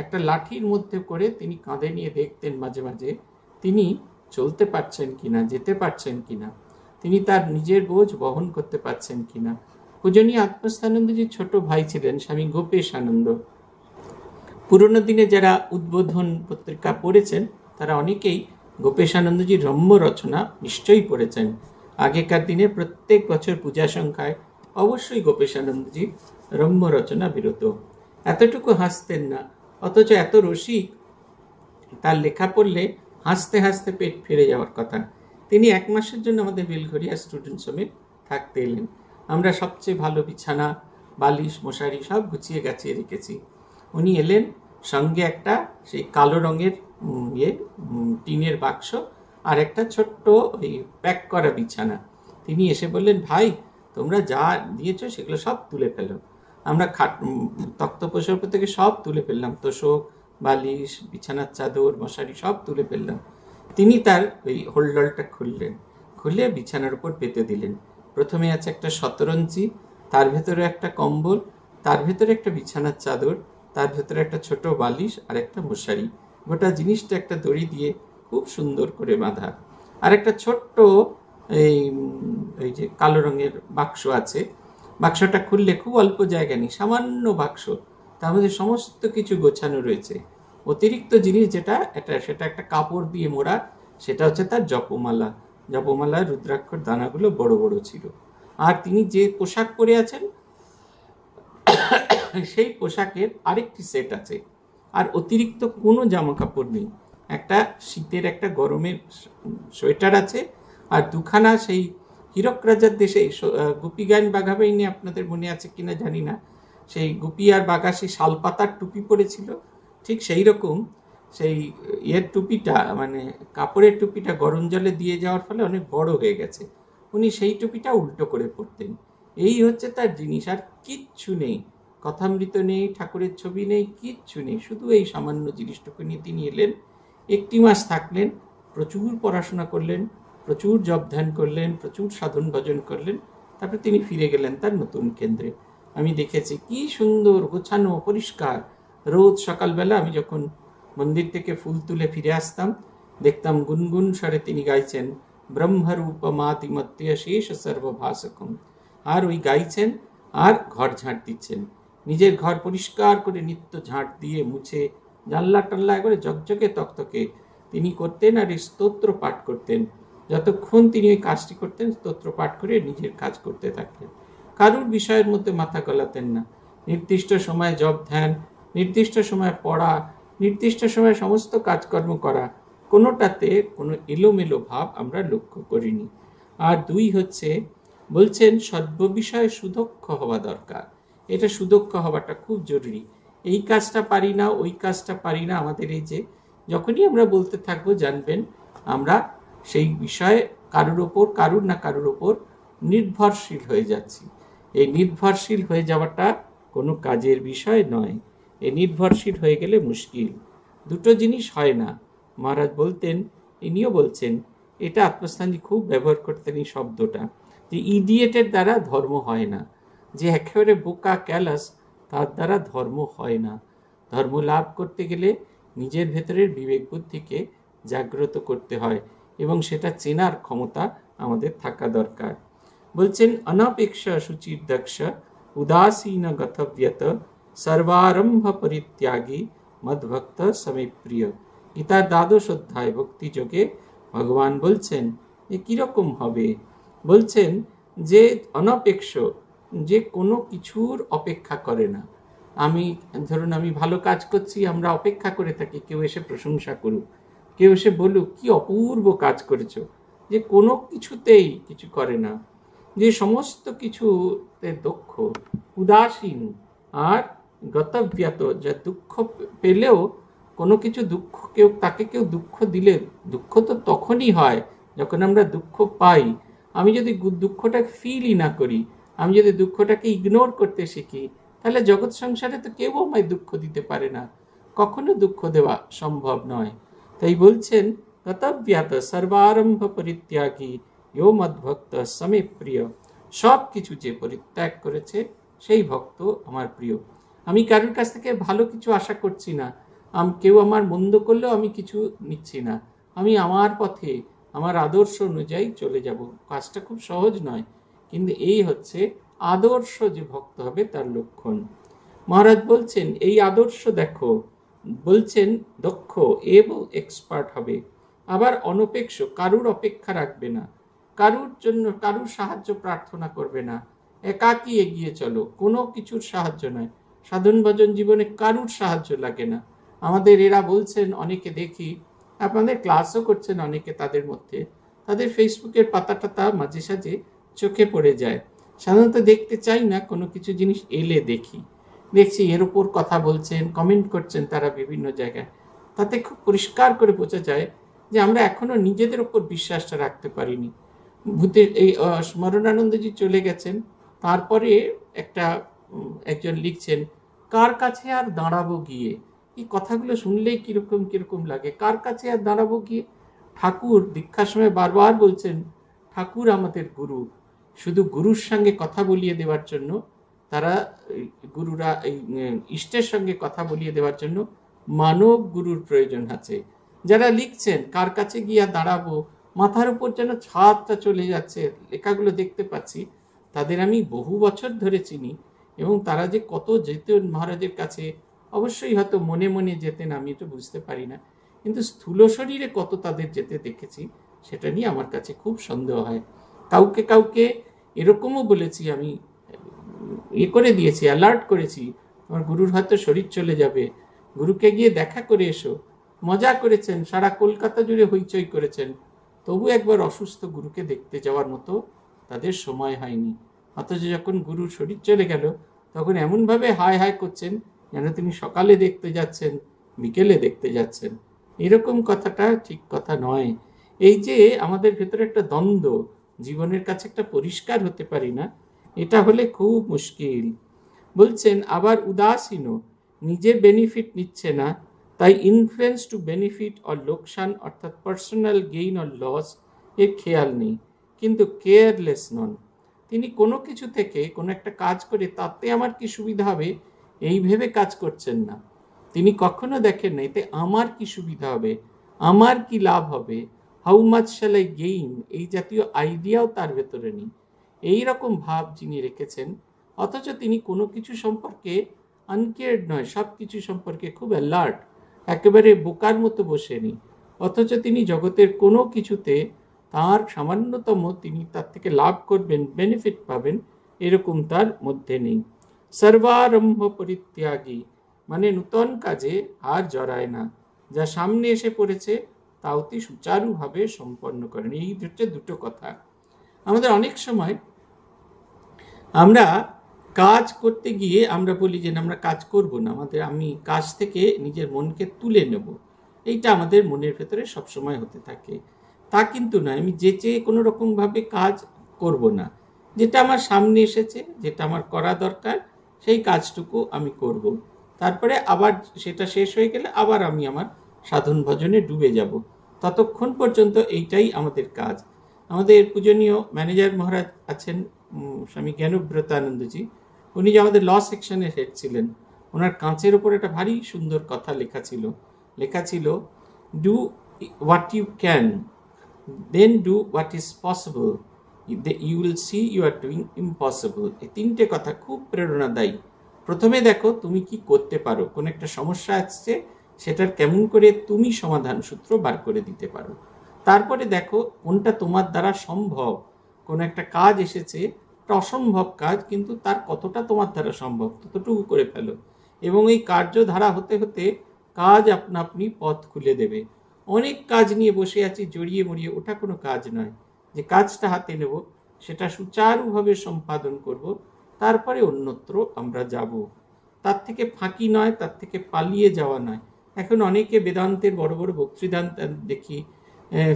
একটা লাঠির মধ্যে করে তিনি কাঁধে নিয়ে দেখতেন মাঝে মাঝে তিনি চলতে পারছেন কিনা, যেতে পারছেন কিনা, তিনি তার নিজের বোঝ বহন করতে পারছেন কিনা। পূজনীয় আত্মস্থানন্দজির ছোট ভাই ছিলেন স্বামী গোপেশ আনন্দ। পুরনো দিনে যারা উদ্বোধন পত্রিকা পড়েছেন তারা অনেকেই গোপেশ আনন্দজির রম্য রচনা নিশ্চয়ই পড়েছেন। আগেকার দিনে প্রত্যেক বছর পূজা সংখ্যায় অবশ্যই গোপেশ আনন্দজির রম্য রচনা বেরোত। এতটুকু হাসতেন না, অথচ এত রসিক, তার লেখা পড়লে হাসতে হাসতে পেট ফিরে যাওয়ার কথা। তিনি 1 মাসের জন্য আমাদের বেলঘরিয়া স্টুডেন্টস হোমে থাকতে এলেন। আমরা সবচেয়ে ভালো বিছানা বালিশ মশারি সব গুছিয়ে গাছিয়ে রেখেছি। উনি এলেন, সঙ্গে একটা সেই কালো রঙের টিনের বাক্স আর একটা ছোট্ট ওই প্যাক করা বিছানা। তিনি এসে বললেন, ভাই তোমরা যা দিয়েছো সেগুলো সব তুলে ফেলো। আমরা তক্তপোষের উপর থেকে সব তুলে ফেললাম, তোষক বালিশ বিছানার চাদর মশারি সব তুলে ফেললাম। তিনি তার ওই হোল্ডারটা খুললেন, খুলে বিছানার উপর পেতে দিলেন। প্রথমে আছে একটা শতরঞ্চি, তার ভেতরে একটা কম্বল, তার ভেতরে একটা বিছানার চাদর, তার ভেতরে একটা ছোট বালিশ আর একটা মশারি। গোটা জিনিসটা একটা দড়ি দিয়ে খুব সুন্দর করে বাঁধা। আর একটা ছোট্ট এই যে কালো রঙের বাক্স আছে, বাক্সটা খুললে খুব অল্প জায়গা নেই, সামান্য বাক্স, তার মধ্যে সমস্ত কিছু গোছানো রয়েছে। অতিরিক্ত জিনিস যেটা সেটা একটা কাপড় দিয়ে মোড়া, সেটা হচ্ছে তার জপমালা। জপমালার রুদ্রাক্ষর দানাগুলো বড় বড় ছিল। আর তিনি যে পোশাক পরে আছেন সেই পোশাকের আরেকটি সেট আছে, আর অতিরিক্ত কোনো জামা কাপড় নেই। একটা শীতের একটা গরমের সোয়েটার আছে, আর 2খানা সেই হীরক রাজার দেশে গোপী গান বাঘাবাই নিয়ে আপনাদের মনে আছে কিনা জানি না, সেই গুপি আর বাঘা সেই শালপাতার টুপি পরেছিল, ঠিক সেই রকম সেই টুপিটা মানে কাপড়ের টুপিটা গরম জলে দিয়ে যাওয়ার ফলে অনেক বড় হয়ে গেছে। উনি সেই টুপিটা উল্টো করে পরতেন। এই হচ্ছে তার জিনিস, আর কিচ্ছু নেই, কথামৃত নেই, ঠাকুরের ছবি নেই, কিচ্ছু নেই, শুধু এই সামান্য জিনিসটুকু নিয়ে তিনি এলেন। 1 মাস থাকলেন, প্রচুর পড়াশোনা করলেন, প্রচুর জপ ধ্যান করলেন, প্রচুর সাধন ভজন করলেন, তারপরে তিনি ফিরে গেলেন তার নতুন কেন্দ্রে। আমি দেখেছি কি সুন্দর গোছানো পরিষ্কার। রোজ সকালবেলা আমি যখন মন্দির থেকে ফুল তুলে ফিরে আসতাম, দেখতাম গুনগুন স্বরে তিনি গাইছেন ব্রহ্মরূপ মাতিমত্য শেষ সর্বভাসকম, আর ওই গাইছেন আর ঘর ঝাঁট দিচ্ছেন, নিজের ঘর পরিষ্কার করে নিত্য ঝাঁট দিয়ে মুছে জানলা টাল্লা একবারে ঝকঝকে তকতকে তিনি করতেন, আর এই স্তোত্র পাঠ করতেন। যতক্ষণ তিনি ওই কাজটি করতেন স্তোত্র পাঠ করে নিজের কাজ করতে থাকতেন। কারুর বিষয়ের মধ্যে মাথা গলাতেন না। নির্দিষ্ট সময় জপ ধ্যান, নির্দিষ্ট সময় পড়া, নির্দিষ্ট সময় সমস্ত কাজকর্ম করা, কোনোটাতে কোনো এলোমেলো ভাব আমরা লক্ষ্য করিনি। আর 2 হচ্ছে বলছেন সর্ববিষয়ে সুদক্ষ হওয়া দরকার। এটা সুদক্ষ হওয়াটা খুব জরুরি। এই কাজটা পারি না, ওই কাজটা পারি না, আমাদের এই যে যখনই আমরা বলতে থাকবো জানবেন আমরা সেই বিষয়ে কারুর না কারুর ওপর নির্ভরশীল হয়ে যাচ্ছি। এই নির্ভরশীল হয়ে যাওয়াটা কোনো কাজের বিষয় নয়। এই নির্ভরশীল হয়ে গেলে মুশকিল। 2 জিনিস হয় না। মহারাজ বলতেন, ইনিও বলছেন, এটা আত্মস্থানজি খুব ব্যবহার করতেন এই শব্দটা, যে ইডিয়েটের দ্বারা ধর্ম হয় না, যে একেবারে বোকা ক্যালাস তার দ্বারা ধর্ম হয় না। ধর্ম লাভ করতে গেলে নিজের ভেতরের বিবেক বুদ্ধিকে জাগ্রত করতে হয়, এবং সেটা চেনার ক্ষমতা আমাদের থাকা দরকার। বলছেন অনপেক্ষা শুচির দক্ষ উদাসীন গতব্যত সর্বারম্ভ পরিত্যাগী মদ্ভক্ত সমে প্রিয়। গীতার 12 অধ্যায় ভক্তি যোগে ভগবান বলছেন যে কিরকম হবে। বলছেন যে অনপেক্ষ, যে কোনো কিছুর অপেক্ষা করে না। ধরুন আমি ভালো কাজ করছি, আমরা অপেক্ষা করে থাকি কেউ এসে প্রশংসা করুক, কেউ এসে বলুক কি অপূর্ব কাজ করেছো। যে কোনো কিছুতেই কিছু করে না, যে সমস্ত কিছুতে দক্ষ, উদাসীন আর গতব্যত, যা দুঃখ পেলেও কোনো কিছু দুঃখ তাকে কেউ দুঃখ দিলে, দুঃখ তো তখনই হয় যখন আমরা দুঃখ পাই। আমি যদি দুঃখটাকে ফিলই না করি, আমি যদি দুঃখটাকে ইগনোর করতে শিখি, তাহলে জগৎ সংসারে তো কেউ আমায় দুঃখ দিতে পারে না, কখনো দুঃখ দেওয়া সম্ভব নয়। তাই বলছেন গতব্যাত সর্বারম্ভ পরিত্যাগী ইয়ো মদ্ভক্ত সমে প্রিয়। সব কিছু যে পরিত্যাগ করেছে সেই ভক্ত আমার প্রিয়। আমি কারোর কাছ থেকে ভালো কিছু আশা করছি না, কেউ আমার মন্দ করলেও আমি কিছু নিচ্ছি না, আমি আমার পথে আমার আদর্শ অনুযায়ী চলে যাব। কাজটা খুব সহজ নয়, কিন্তু এই হচ্ছে আদর্শ যে ভক্ত হবে তার লক্ষণ। মহারাজ বলছেন এই আদর্শ দেখো, বলছেন দক্ষ এবং এক্সপার্ট হবে, আবার অনপেক্ষ, কারুর অপেক্ষা রাখবে না, কারুর জন্য কারুর সাহায্য প্রার্থনা করবে না, একাকী এগিয়ে চলো, কোনো কিছুর সাহায্য নয়। সাধন ভজন জীবনে কারুর সাহায্য লাগে না। আমাদের এরা বলছেন, অনেকে দেখি আপনাদের ক্লাসও করছেন অনেকে, তাদের মধ্যে তাদের ফেসবুকের পাতা মাঝে সাঝে চোখে পড়ে যায়। সাধারণত দেখতে চাই না, কোনো কিছু জিনিস এলে দেখছি এর উপর কথা বলছেন, কমেন্ট করছেন তারা বিভিন্ন জায়গায়। তাতে খুব পরিষ্কার করে বোঝা যায় যে আমরা এখনো নিজেদের উপর বিশ্বাসটা রাখতে পারিনি। এই স্মরণানন্দজি চলে গেছেন, তারপরে একজন লিখছেন, কার কাছে আর দাঁড়াবো গিয়ে। এই কথাগুলো শুনলেই কিরকম লাগে, কার কাছে আর দাঁড়াবো গিয়ে। ঠাকুর দীক্ষার সময় বারবার বলছেন ঠাকুর আমাদের গুরু, শুধু গুরুর সঙ্গে কথা বলিয়ে দেওয়ার জন্য গুরুরা এই ইষ্টের সঙ্গে কথা বলিয়ে দেওয়ার জন্য মানব গুরুর প্রয়োজন আছে। যারা লিখছেন কার কাছে গিয়ে দাঁড়াবো, মাথার উপর যেন ছাদটা চলে যাচ্ছে, লেখাগুলো দেখতে পাচ্ছি, তাদের আমি বহু বছর ধরে চিনি, এবং তারা যে কত যেতেন মহারাজের কাছে, অবশ্যই হয়তো মনে মনে যেতেন, আমি এটা বুঝতে পারি না, কিন্তু স্থূল শরীরে কত তাদের যেতে দেখেছি সেটা নিয়ে আমার কাছে খুব সন্দেহ হয়। কাউকে এরকমও বলেছি, আমি করে দিয়েছি, অ্যালার্ট করেছি, আমার গুরুর হয়তো শরীর চলে যাবে, গুরুকে গিয়ে দেখা করে এসো। মজা করেছেন, সারা কলকাতা জুড়ে হইচই করেছেন, তবু একবার অসুস্থ গুরুকে দেখতে যাওয়ার মতো তাদের সময় হয়নি। অথচ যখন গুরুর শরীর চলে গেল তখন এমনভাবে হাই হাই করছেন যেন তিনি সকালে দেখতে যাচ্ছেন, বিকেলে দেখতে যাচ্ছেন। এরকম কথাটা ঠিক কথা নয়। এই যে আমাদের ভেতরে একটা দ্বন্দ্ব, জীবনের কাছে একটা পরিষ্কার হতে পারি না, এটা হলে খুব মুশকিল। বলছেন আবার উদাসীন, নিজে বেনিফিট নিচ্ছে না, তাই ইনফ্লুয়েন্স টু বেনিফিট অর লোকসান অর্থাৎ পার্সোনাল গেইন অর লস এর খেয়াল নেই, কিন্তু কেয়ারলেস নন। তিনি কোনো কিছু থেকে কোনো একটা কাজ করে তাতে আমার কি সুবিধা হবে এই ভেবে কাজ করছেন না। তিনি কখনো দেখেন না এতে আমার কি সুবিধা হবে, আমার কি লাভ হবে, how much shall I gain, এই জাতীয় আইডিয়াও তার ভেতরে নেই। এই রকম ভাব যিনি রেখেছেন, অথচ তিনি কোনো কিছু সম্পর্কে আনকেয়ার্ড নয়, সব কিছু সম্পর্কে খুব অ্যালার্ট, একেবারে বোকার মতো বসেনি। অথচ তিনি জগতের কোনো কিছুতে তার সামান্যতম তিনি তার থেকে লাভ করবেন, বেনিফিট পাবেন, এরকম তার মধ্যে নেই। সর্বারম্ভ পরিত্যাগী, মানে নূতন কাজে আর জড়ায় না, যা সামনে এসে পড়েছে তা অতি সুচারুভাবে সম্পন্ন করেন। এই হচ্ছে দুটো কথা। আমাদের অনেক সময় আমরা কাজ করতে গিয়ে আমরা বলি যে আমরা কাজ করব না, আমি কাজ থেকে নিজের মনকে তুলে নেব। এইটা আমাদের মনের ভেতরে সবসময় হতে থাকে। তা কিন্তু নয়, আমি যেচে কোনো রকমভাবে কাজ করব না, যেটা আমার সামনে এসেছে, যেটা আমার করা দরকার, সেই কাজটুকু আমি করব। তারপরে আবার সেটা শেষ হয়ে গেলে আবার আমি আমার সাধন ভজনে ডুবে যাব। ততক্ষণ পর্যন্ত এইটাই আমাদের কাজ। আমাদের পূজনীয় ম্যানেজার মহারাজ আছেন স্বামী জ্ঞানব্রতানন্দজি, উনি যে আমাদের ল সেকশনের হেড ছিলেন, ওনার কাঁচের ওপর একটা ভারী সুন্দর কথা লেখা ছিল do what you can, then do what is possible, you will see you are doing impossible. এই তিনটে কথা খুব প্রেরণাদায়ী। প্রথমে দেখো তুমি কি করতে পারো, কোন একটা সমস্যা আসছে সেটার কেমন করে তুমি সমাধান সূত্র বার করে দিতে পারো। তারপরে দেখো কোনটা তোমার দ্বারা সম্ভব, কোন একটা কাজ এসেছে, একটা অসম্ভব কাজ, কিন্তু তার কতটা তোমার দ্বারা সম্ভব ততটুকু করে ফেলো, এবং এই কার্যধারা হতে হতে কাজ আপনা আপনি পথ খুলে দেবে। অনেক কাজ নিয়ে বসে আছি জড়িয়ে মরিয়ে, ওটা কোনো কাজ নয়। যে কাজটা হাতে নেব সেটা সুচারুভাবে সম্পাদন করব, তারপরে অন্যত্র আমরা যাব। তার থেকে ফাঁকি নয়, তার থেকে পালিয়ে যাওয়া নয়। এখন অনেকে বেদান্তের বড় বড় বক্তৃতা দেখি,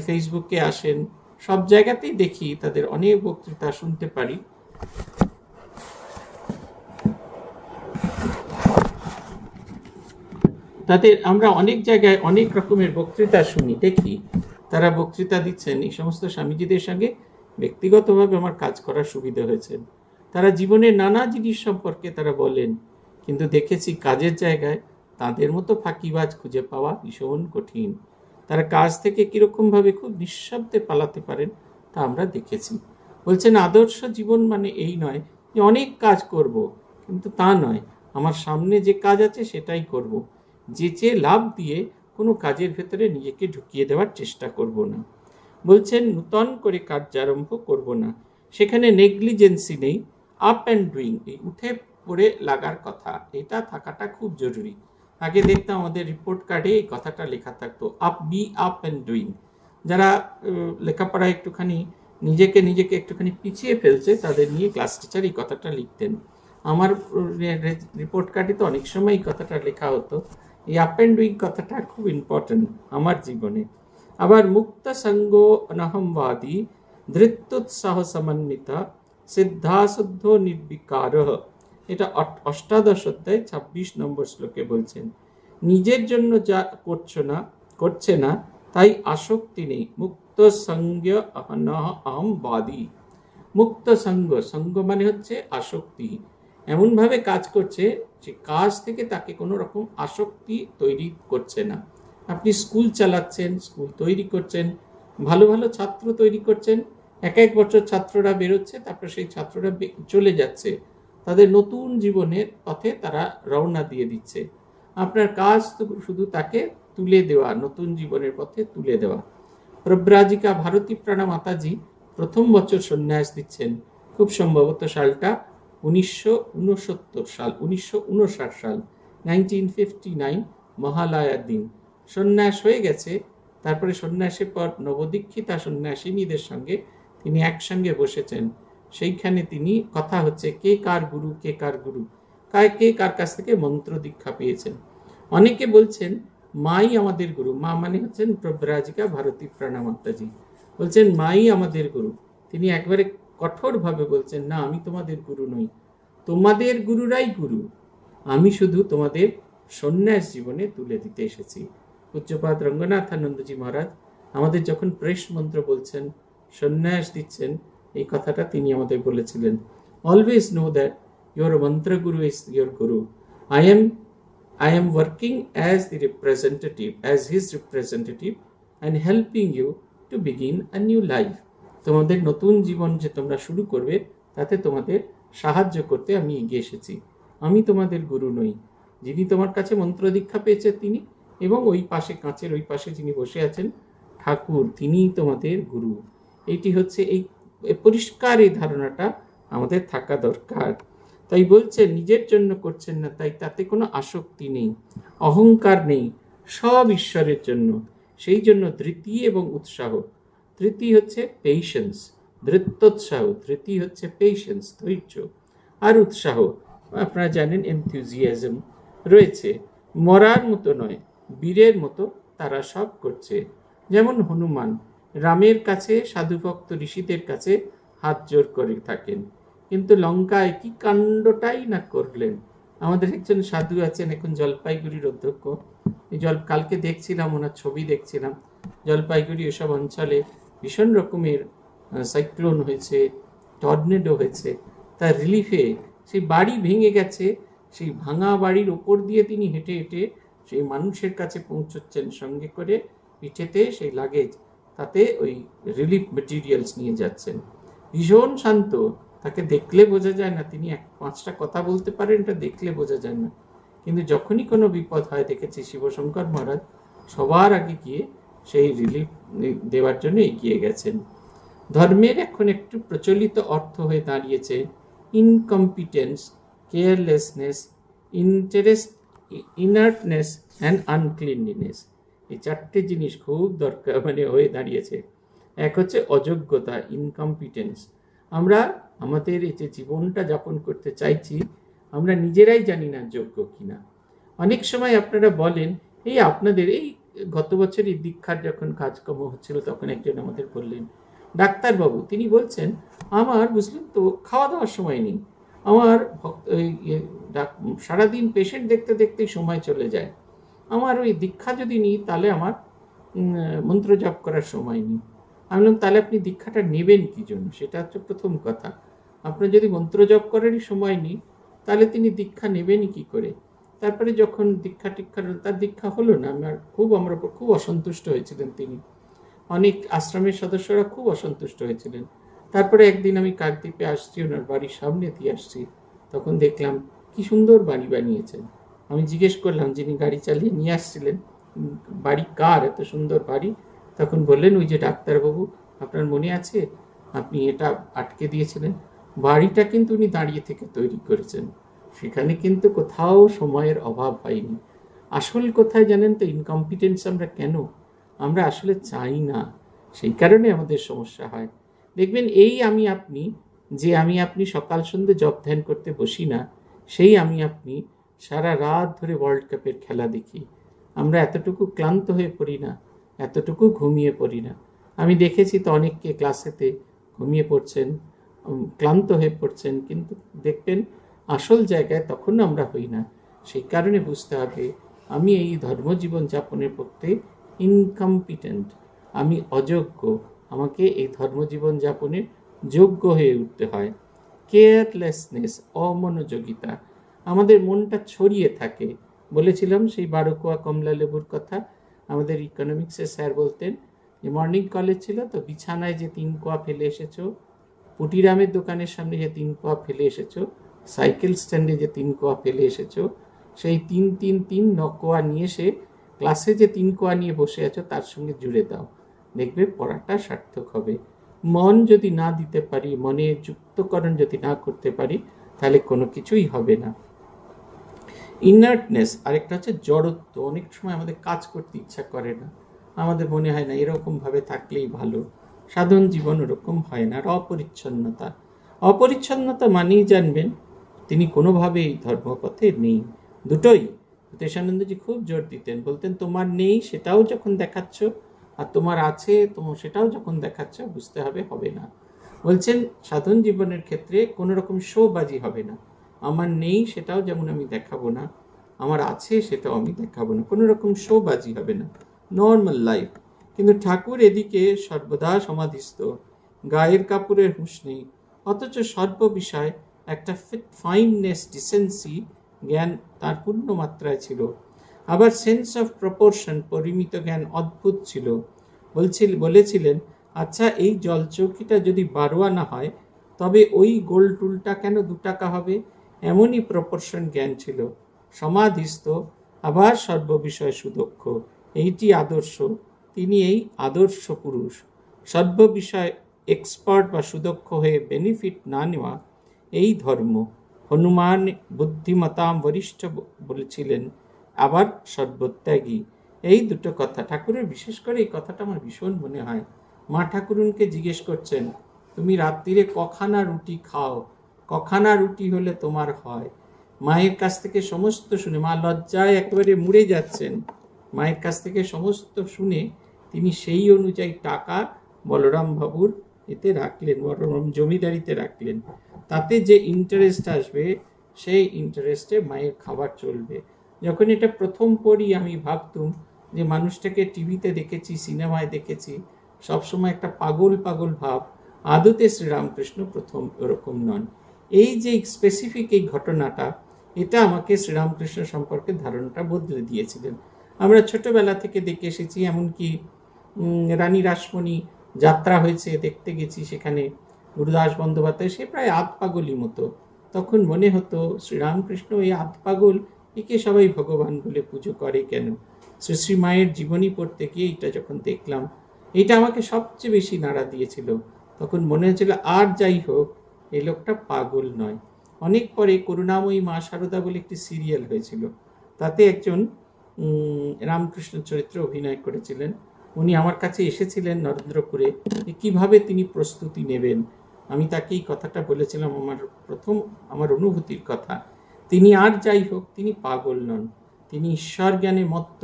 ফেসবুকে আসেন, সব জায়গাতেই দেখি তাদের অনেক বক্তৃতা শুনতে পারি। তাদের আমরা অনেক জায়গায় অনেক রকমের বক্তৃতা শুনি, দেখি তারা বক্তৃতা দিচ্ছেন। এই সমস্ত স্বামীজিদের সঙ্গে ব্যক্তিগতভাবে আমার কাজ করার সুবিধা হয়েছে। তারা জীবনের নানা জিনিস সম্পর্কে তারা বলেন, কিন্তু দেখেছি কাজের জায়গায় তাদের মতো ফাঁকিবাজ খুঁজে পাওয়া ভীষণ কঠিন। তারা কাজ থেকে কীরকমভাবে খুব নিঃশব্দে পালাতে পারেন তা আমরা দেখেছি। বলছেন আদর্শ জীবন মানে এই নয় যে অনেক কাজ করব, কিন্তু তা নয়, আমার সামনে যে কাজ আছে সেটাই করব, যেচে লাভ দিয়ে কোনো কাজের ভেতরে নিজেকে ঢুকিয়ে দেওয়ার চেষ্টা করব না। বলছেন নূতন করে কার্যারম্ভ করব না, সেখানে নেগলিজেন্সি নেই, আপ অ্যান্ড ডুইং, এই উঠে পড়ে লাগার কথা, এটা থাকাটা খুব জরুরি। আগে দেখতাম আমাদের রিপোর্ট কার্ডে এই কথাটা লেখা থাকতো, বি আপ অ্যান্ড ডুইং। যারা লেখাপড়া একটুখানি নিজেকে একটুখানি পিছিয়ে ফেলছে তাদের নিয়ে ক্লাস টিচার এই কথাটা লিখতেন। আমার রিপোর্ট কার্ডে তো অনেক সময় এই কথাটা লেখা হতো। এই আপ অ্যান্ড ডুইং কথাটা খুব ইম্পর্টেন্ট আমার জীবনে। আবার মুক্ত সঙ্গ অনহমবাদী ধৃত্যোৎসাহ সমন্বিতা সিদ্ধাশুদ্ধ নির্বিকার, এটা অষ্টাদশ অধ্যায় 26 নম্বর শ্লোকে বলছেন। নিজের জন্য যা করছে না তাই আসক্তি নেই। মুক্ত সঙ্গ অহমবাদী, মুক্ত সঙ্গ মানে হচ্ছে আসক্তি, এমনভাবে কাজ করছে যে কাজ থেকে তাকে কোনো রকম আসক্তি তৈরি করছে না। আপনি স্কুল চালাচ্ছেন, স্কুল তৈরি করছেন, ভালো ভালো ছাত্র তৈরি করছেন, এক বছর ছাত্ররা বেরোচ্ছে, তারপর সেই ছাত্ররা চলে যাচ্ছে, তাদের নতুন জীবনের পথে তারা রওনা দিয়ে দিচ্ছে। আপনার কাজ তো শুধু তাকে তুলে দেওয়া, নতুন জীবনের পথে তুলে দেওয়া। প্রব্রাজিকা ভারতী প্রাণা মাতাজি প্রথম বছর সন্ন্যাস দিচ্ছেন, খুব সম্ভবত সালটা 1959 সাল, 1959 সাল, 1959 মহালয়ার দিন সন্ন্যাস হয়ে গেছে। তারপরে সন্ন্যাসের পর নবদীক্ষিতা সন্ন্যাসিনীদের সঙ্গে তিনি একসঙ্গে বসেছেন। সেইখানে তিনি কথা হচ্ছে কে কার গুরু, কে কার গুরু, কে কার কাছ থেকে মন্ত্র দীক্ষা পেয়েছেন। অনেকে বলছেন মাই আমাদের গুরু, মা মানে হচ্ছেন প্রব্রাজিকা ভারতী প্রাণামাত্তাজি, বলছেন মাই আমাদের গুরু। তিনি একবারে কঠোরভাবে বলছেন, না আমি তোমাদের গুরু নই, তোমাদের গুরুরাই গুরু, আমি শুধু তোমাদের সন্ন্যাস জীবনে তুলে দিতে এসেছি। পূজ্যপাদ রঙ্গনাথানন্দজি মহারাজ আমাদের যখন প্রেস মন্ত্র বলছেন, সন্ন্যাস দিচ্ছেন, এই কথাটা তিনি আমাদের বলেছিলেন, অলওয়েজ নো দ্যাট ইয়োর মন্ত্র গুরু is your Guru. I am working as the representative, as his representative, and helping you to begin a new life. তোমাদের নতুন জীবন যে তোমরা শুরু করবে, তাতে তোমাদের সাহায্য করতে আমি এগিয়ে এসেছি। আমি তোমাদের গুরু নই। যিনি তোমার কাছে মন্ত্র দীক্ষা পেয়েছে তিনি, এবং ওই পাশে কাঁচের ওই পাশে যিনি বসে আছেন ঠাকুর, তিনিই তোমাদের গুরু। এইটি হচ্ছে এই পরিষ্কার এই ধারণাটা আমাদের থাকা দরকার। তাই বলছেন নিজের জন্য করছেন না, তাই তাতে কোনো আসক্তি নেই, অহংকার নেই, সব ঈশ্বরের জন্য। সেই জন্য ধৃতি এবং উৎসাহ, ধৃতি হচ্ছে পেশেন্স, ধৃত্যোৎসাহ, ধৃতি হচ্ছে পেশেন্স, ধৈর্য, আর উৎসাহ আপনারা জানেন এনথুজিয়াজম রয়েছে। মরার মতো নয়, বীরের মতো তারা সব করছে। যেমন হনুমান রামের কাছে, সাধুভক্ত ঋষিদের কাছে হাত জোর করে থাকেন, কিন্তু লঙ্কায় কি কাণ্ডটাই না করলেন। আমাদের একজন সাধু আছেন এখন জলপাইগুড়ির অধ্যক্ষ, কালকে দেখছিলাম ওনার ছবি দেখছিলাম, জলপাইগুড়ি এসব অঞ্চলে ভীষণ রকমের সাইক্লোন হয়েছে, টর্নেডো হয়েছে, তার রিলিফে সেই বাড়ি ভেঙে গেছে, সেই ভাঙা বাড়ির ওপর দিয়ে তিনি হেঁটে হেঁটে সেই মানুষের কাছে পৌঁছচ্ছেন, সঙ্গে করে পিঠেতে সেই লাগেজ, তাতে ওই রিলিফ মেটেরিয়ালস নিয়ে যাচ্ছেন। ভীষণ শান্ত, তাকে দেখলে বোঝা যায় না তিনি 5টা কথা বলতে পারেন, এটা দেখলে বোঝা যায় না, কিন্তু যখনই কোনো বিপদ হয় দেখেছি শিবশঙ্কর মহারাজ সবার আগে গিয়ে সেই রিলিফ দেওয়ার জন্য এগিয়ে গেছেন। ধর্মের এখন একটু প্রচলিত অর্থ হয়ে দাঁড়িয়েছে ইনকম্পিটেন্স, কেয়ারলেসনেস, ইনার্টনেস অ্যান্ড আনক্লিনলিনেস। এই 4টে জিনিস খুব দরকার হয়ে দাঁড়িয়েছে। এক হচ্ছে অযোগ্যতা, ইনকম্পিটেন্স। আমরা আমাদের এই যে জীবনটা যাপন করতে চাইছি, আমরা নিজেরাই জানি না যোগ্য কিনা। অনেক সময় আপনারা বলেন, এই আপনাদের এই গত বছরই দীক্ষার যখন কাজকর্ম হচ্ছিল তখন একজন আমাদের বললেন, ডাক্তারবাবু তিনি বলছেন আমার বুঝলেন তো খাওয়া দাওয়ার সময় নেই, আমার সারাদিন পেশেন্ট দেখতে দেখতেই সময় চলে যায়, আমার ওই দীক্ষা যদি নিই তাহলে আমার মন্ত্র জপ করার সময় নেই। আমি বললাম তাহলে আপনি দীক্ষাটা নেবেন কি জন্য, সেটা হচ্ছে প্রথম কথা। আপনার যদি মন্ত্র জপ করারই সময় নেই তাহলে তিনি দীক্ষা নেবেনই কি করে। তারপরে যখন তার দীক্ষা হলো না, আমরা খুব অসন্তুষ্ট হয়েছিলেন তিনি, অনেক আশ্রমের সদস্যরা খুব অসন্তুষ্ট হয়েছিলেন। তারপরে একদিন আমি কাকদ্বীপে আসছি, ওনার বাড়ির সামনে দিয়ে আসছি, তখন দেখলাম কি সুন্দর বাড়ি বানিয়েছেন। আমি জিজ্ঞেস করলাম যিনি গাড়ি চালিয়ে নিয়ে আসছিলেন, বাড়ি কার, এত সুন্দর বাড়ি? তখন বললেন ওই যে ডাক্তারবাবু আপনার মনে আছে আপনি এটা আটকে দিয়েছিলেন, বাড়িটা কিন্তু উনি দাঁড়িয়ে থেকে তৈরি করেছেন, সেখানে কিন্তু কোথাও সময়ের অভাব হয়নি। আসল কোথায় জানেন তো, ইনকম্পিটেন্স আমরা কেন, আমরা আসলে চাই না, সেই কারণে আমাদের সমস্যা হয়। দেখবেন এই আমি আপনি সকাল সন্ধ্যে জপ ধ্যান করতে বসি না, সেই আমি আপনি সারা রাত ধরে ওয়ার্ল্ড কাপের খেলা দেখি, আমরা এতটুকু ক্লান্ত হয়ে পড়ি না, এতটুকু ঘুমিয়ে পড়ি না। আমি দেখেছি তো অনেককে ক্লাসেতে ঘুমিয়ে পড়ছেন, ক্লান্ত হয়ে পড়ছেন, কিন্তু দেখবেন আসল জায়গায় তখন আমরা হই না। সেই কারণে বুঝতে হবে আমি এই ধর্মজীবন যাপনের পক্ষে ইনকম্পিটেন্ট, আমি অযোগ্য, আমাকে এই ধর্মজীবন যাপনে যোগ্য হয়ে উঠতে হয়। কেয়ারলেসনেস, অমনোযোগিতা, আমাদের মনটা ছড়িয়ে থাকে। বলেছিলাম সেই 12 কোয়া কমলা লেবুর কথা, আমাদের ইকোনমিক্সের স্যার বলতেন যে মর্নিং কলেজ ছিল তো, বিছানায় যে 3 কোয়া ফেলে এসেছো, পুটিরামের দোকানের সামনে যে 3 কোয়া ফেলে এসেছো, সাইকেল স্ট্যান্ডে যে 3 কোয়া ফেলে এসেছো, সেই 3 9 কোয়া নিয়ে এসে ক্লাসে যে 3 কোয়া নিয়ে বসে আছো তার সঙ্গে জুড়ে দাও, দেখবে পড়াটা সার্থক হবে। মন যদি না দিতে পারি, মনে যুক্তকরণ যদি না করতে পারি, তাহলে কোনো কিছুই হবে না। ইনার্টনেস, আরেকটা হচ্ছে জড়ত্ব। অনেক সময় আমাদের কাজ করতে ইচ্ছা করে না, আমাদের মনে হয় না এরকমভাবে থাকলেই ভালো। সাধারণ জীবন ওরকম হয় না। আর অপরিচ্ছন্নতা, অপরিচ্ছন্নতা মানেই জানবেন তিনি কোনোভাবেই ধর্মপথে নেই। দুটোই ভূতেশানন্দজি খুব জোর দিতেন, বলতেন তোমার নেই সেটাও যখন দেখাচ্ছ আর তোমার আছে সেটাও যখন দেখাচ্ছ বুঝতে হবে, হবে না। বলছেন সাধন জীবনের ক্ষেত্রে কোনো রকম শোবাজি হবে না। আমার নেই সেটাও যেমন আমি দেখাবো না, আমার আছে সেটাও আমি দেখাবো না, কোনো রকম শোবাজি হবে না, নর্মাল লাইফ। কিন্তু ঠাকুর এদিকে সর্বদা সমাধিস্থ, গায়ের কাপড়ের হুঁশ নেই, অথচ সর্ব বিষয় একটা ফাইননেস, ডিসেন্সি, জ্ঞান তার পূর্ণ মাত্রায় ছিল। আবার সেন্স অফ প্রপোর্শন, পরিমিত জ্ঞান অদ্ভুত ছিল। বলেছিলেন, আচ্ছা এই জলচৌকিটা যদি 12 আনা হয় তবে ওই গোল টুলটা কেন 2 টাকা হবে? এমনই প্রপোর্শন জ্ঞান ছিল। সমাধিস্থ, আবার সর্ববিষয় সুদক্ষ, এইটি আদর্শ। তিনি এই আদর্শ পুরুষ। সর্ববিষয় এক্সপার্ট বা সুদক্ষ হয়ে বেনিফিট না নেওয়া এই ধর্ম। হনুমান বুদ্ধিমতাম বরিষ্ঠ বলেছিলেন, আবার সর্বত্যাগী। এই দুটো কথা ঠাকুরের, বিশেষ করে এই কথাটা আমার ভীষণ মনে হয়। মা ঠাকুরুনকে জিজ্ঞেস করছেন, তুমি রাত্রিরে কখানা রুটি খাও, কখানা রুটি হলে তোমার হয়? মায়ের কাছ থেকে সমস্ত শুনে মা লজ্জায় একেবারে মুড়ে যাচ্ছেন। মায়ের কাছ থেকে সমস্ত শুনে তিনি সেই অনুযায়ী টাকা বলরাম বাবুর এতে রাখলেন, বলরাম জমিদারিতে রাখলেন। তাতে যে ইন্টারেস্ট আসবে সেই ইন্টারেস্টে মায়ের খাবার চলবে। যখন এটা প্রথম পড়ি আমি ভাবতুম যে মানুষটাকে টিভিতে দেখেছি, সিনেমায় দেখেছি, সবসময় একটা পাগল পাগল ভাব। আদতে শ্রীরামকৃষ্ণ প্রথম ওরকম নন। এই যে স্পেসিফিক এই ঘটনাটা, এটা আমাকে শ্রীরামকৃষ্ণ সম্পর্কে ধারণাটা বদলে দিয়েছিলেন। আমরা ছোটবেলা থেকে দেখে এসেছি, এমনকি রানী রাসমণি যাত্রা হয়েছে, দেখতে গেছি, সেখানে গুরুদাস বন্দ্যোপাধ্যায়, সে প্রায় আধপাগলই মতো। তখন মনে হতো শ্রীরামকৃষ্ণ এই আধপাগল, একে সবাই ভগবান বলে পুজো করে কেন? শ্রী মায়ের জীবনী পড়তে গিয়ে এটা যখন দেখলাম, এটা আমাকে সবচেয়ে বেশি নাড়া দিয়েছিল। তখন মনে হয়েছিল আর যাই হোক, এই লোকটা পাগল নয়। অনেক পরে করুণাময়ী মা শারদা বলে একটি সিরিয়াল হয়েছিল, তাতে একজন রামকৃষ্ণ চরিত্রে অভিনয় করেছিলেন। উনি আমার কাছে এসেছিলেন নরেন্দ্রপুরে, কিভাবে তিনি প্রস্তুতি নেবেন। আমি তাকে এই কথাটা বলেছিলাম, আমার অনুভূতির কথা। তিনি আর যাই হোক, তিনি পাগল নন, তিনি ঈশ্বর জ্ঞানে মত্ত,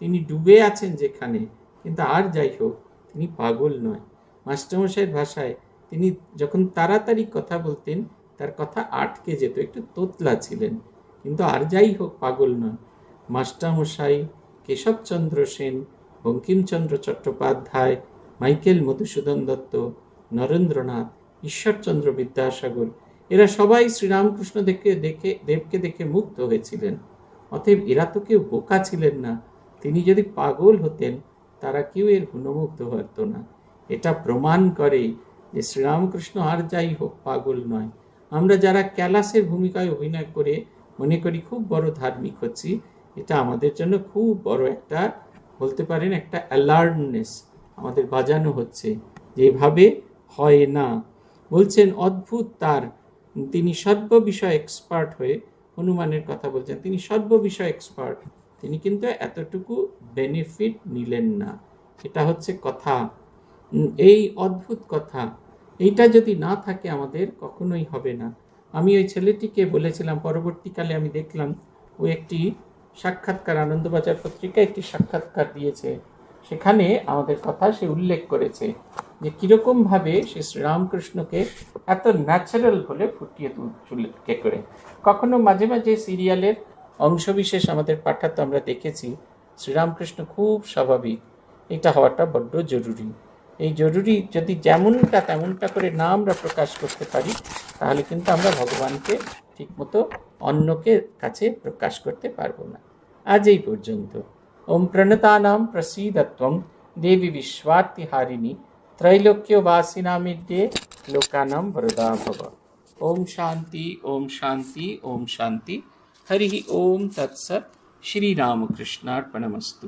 তিনি ডুবে আছেন যেখানে, কিন্তু আর যাই হোক তিনি পাগল নয়। মাস্টারমশাইয়ের ভাষায় তিনি যখন তাড়াতাড়ি কথা বলতেন তার কথা আটকে যেত, একটু তোতলা ছিলেন, কিন্তু আর যাই হোক পাগল নয়। মাস্টারমশাই, কেশবচন্দ্র সেন, বঙ্কিমচন্দ্র চট্টোপাধ্যায়, মাইকেল মধুসূদন দত্ত, নরেন্দ্রনাথ, ঈশ্বরচন্দ্র বিদ্যাসাগর, এরা সবাই শ্রীরামকৃষ্ণ দেবকে দেখে মুগ্ধ হয়েছিলেন। অতএব এরা তো কেউ বোকা ছিলেন না। তিনি যদি পাগল হতেন তারা কেউ এর গুণমুগ্ধ হতো না। এটা প্রমাণ করে যে শ্রীরামকৃষ্ণ আর যাই হোক পাগল নয়। আমরা যারা ক্যালাসের ভূমিকায় অভিনয় করে মনে করি খুব বড় ধার্মিক হচ্ছি, এটা আমাদের জন্য খুব বড় একটা, বলতে পারেন একটা অ্যালার্মনেস আমাদের বাজানো হচ্ছে, যেভাবে হয় না। বলছেন অদ্ভুত তার, তিনি সর্ববিষয় এক্সপার্ট হয়ে, হনুমানের কথা বলছেন, তিনি সর্ববিষয় এক্সপার্ট, তিনি কিন্তু এতটুকু বেনিফিট নিলেন না। এটা হচ্ছে কথা, এই অদ্ভুত কথা। এইটা যদি না থাকে আমাদের কখনোই হবে না। আমি ওই ছেলেটিকে বলেছিলাম, পরবর্তীকালে আমি দেখলাম ও একটি সাক্ষাৎকার, আনন্দবাজার পত্রিকায় একটি সাক্ষাৎকার দিয়েছে, সেখানে আমাদের কথা সে উল্লেখ করেছে যে কীরকমভাবে সে শ্রীরামকৃষ্ণকে এত ন্যাচারাল বলে ফুটিয়ে তুলকে করে। কখনো মাঝে মাঝে সিরিয়ালের অংশবিশেষ আমাদের পাঠাতো, আমরা দেখেছি শ্রীরামকৃষ্ণ খুব স্বাভাবিক। এটা হওয়াটা বড্ড জরুরি। এই জরুরি যদি যেমনটা তেমনটা করে না আমরা প্রকাশ করতে পারি, তাহলে কিন্তু আমরা ভগবানকে ঠিকমতো অন্যকে কাছে প্রকাশ করতে পারবো না। আজ এই পর্যন্ত। ওম প্রণতানাম প্রসীদত্বম দেবী বিশ্বার্তিহারিণী त्रैलोक्यवासिनामिद्ये लोकानां वरदा भव। ओम शांति ओम शांति ओम शांति। हरि ओम तत्सत्। श्री रामकृष्णार्पणमस्तु।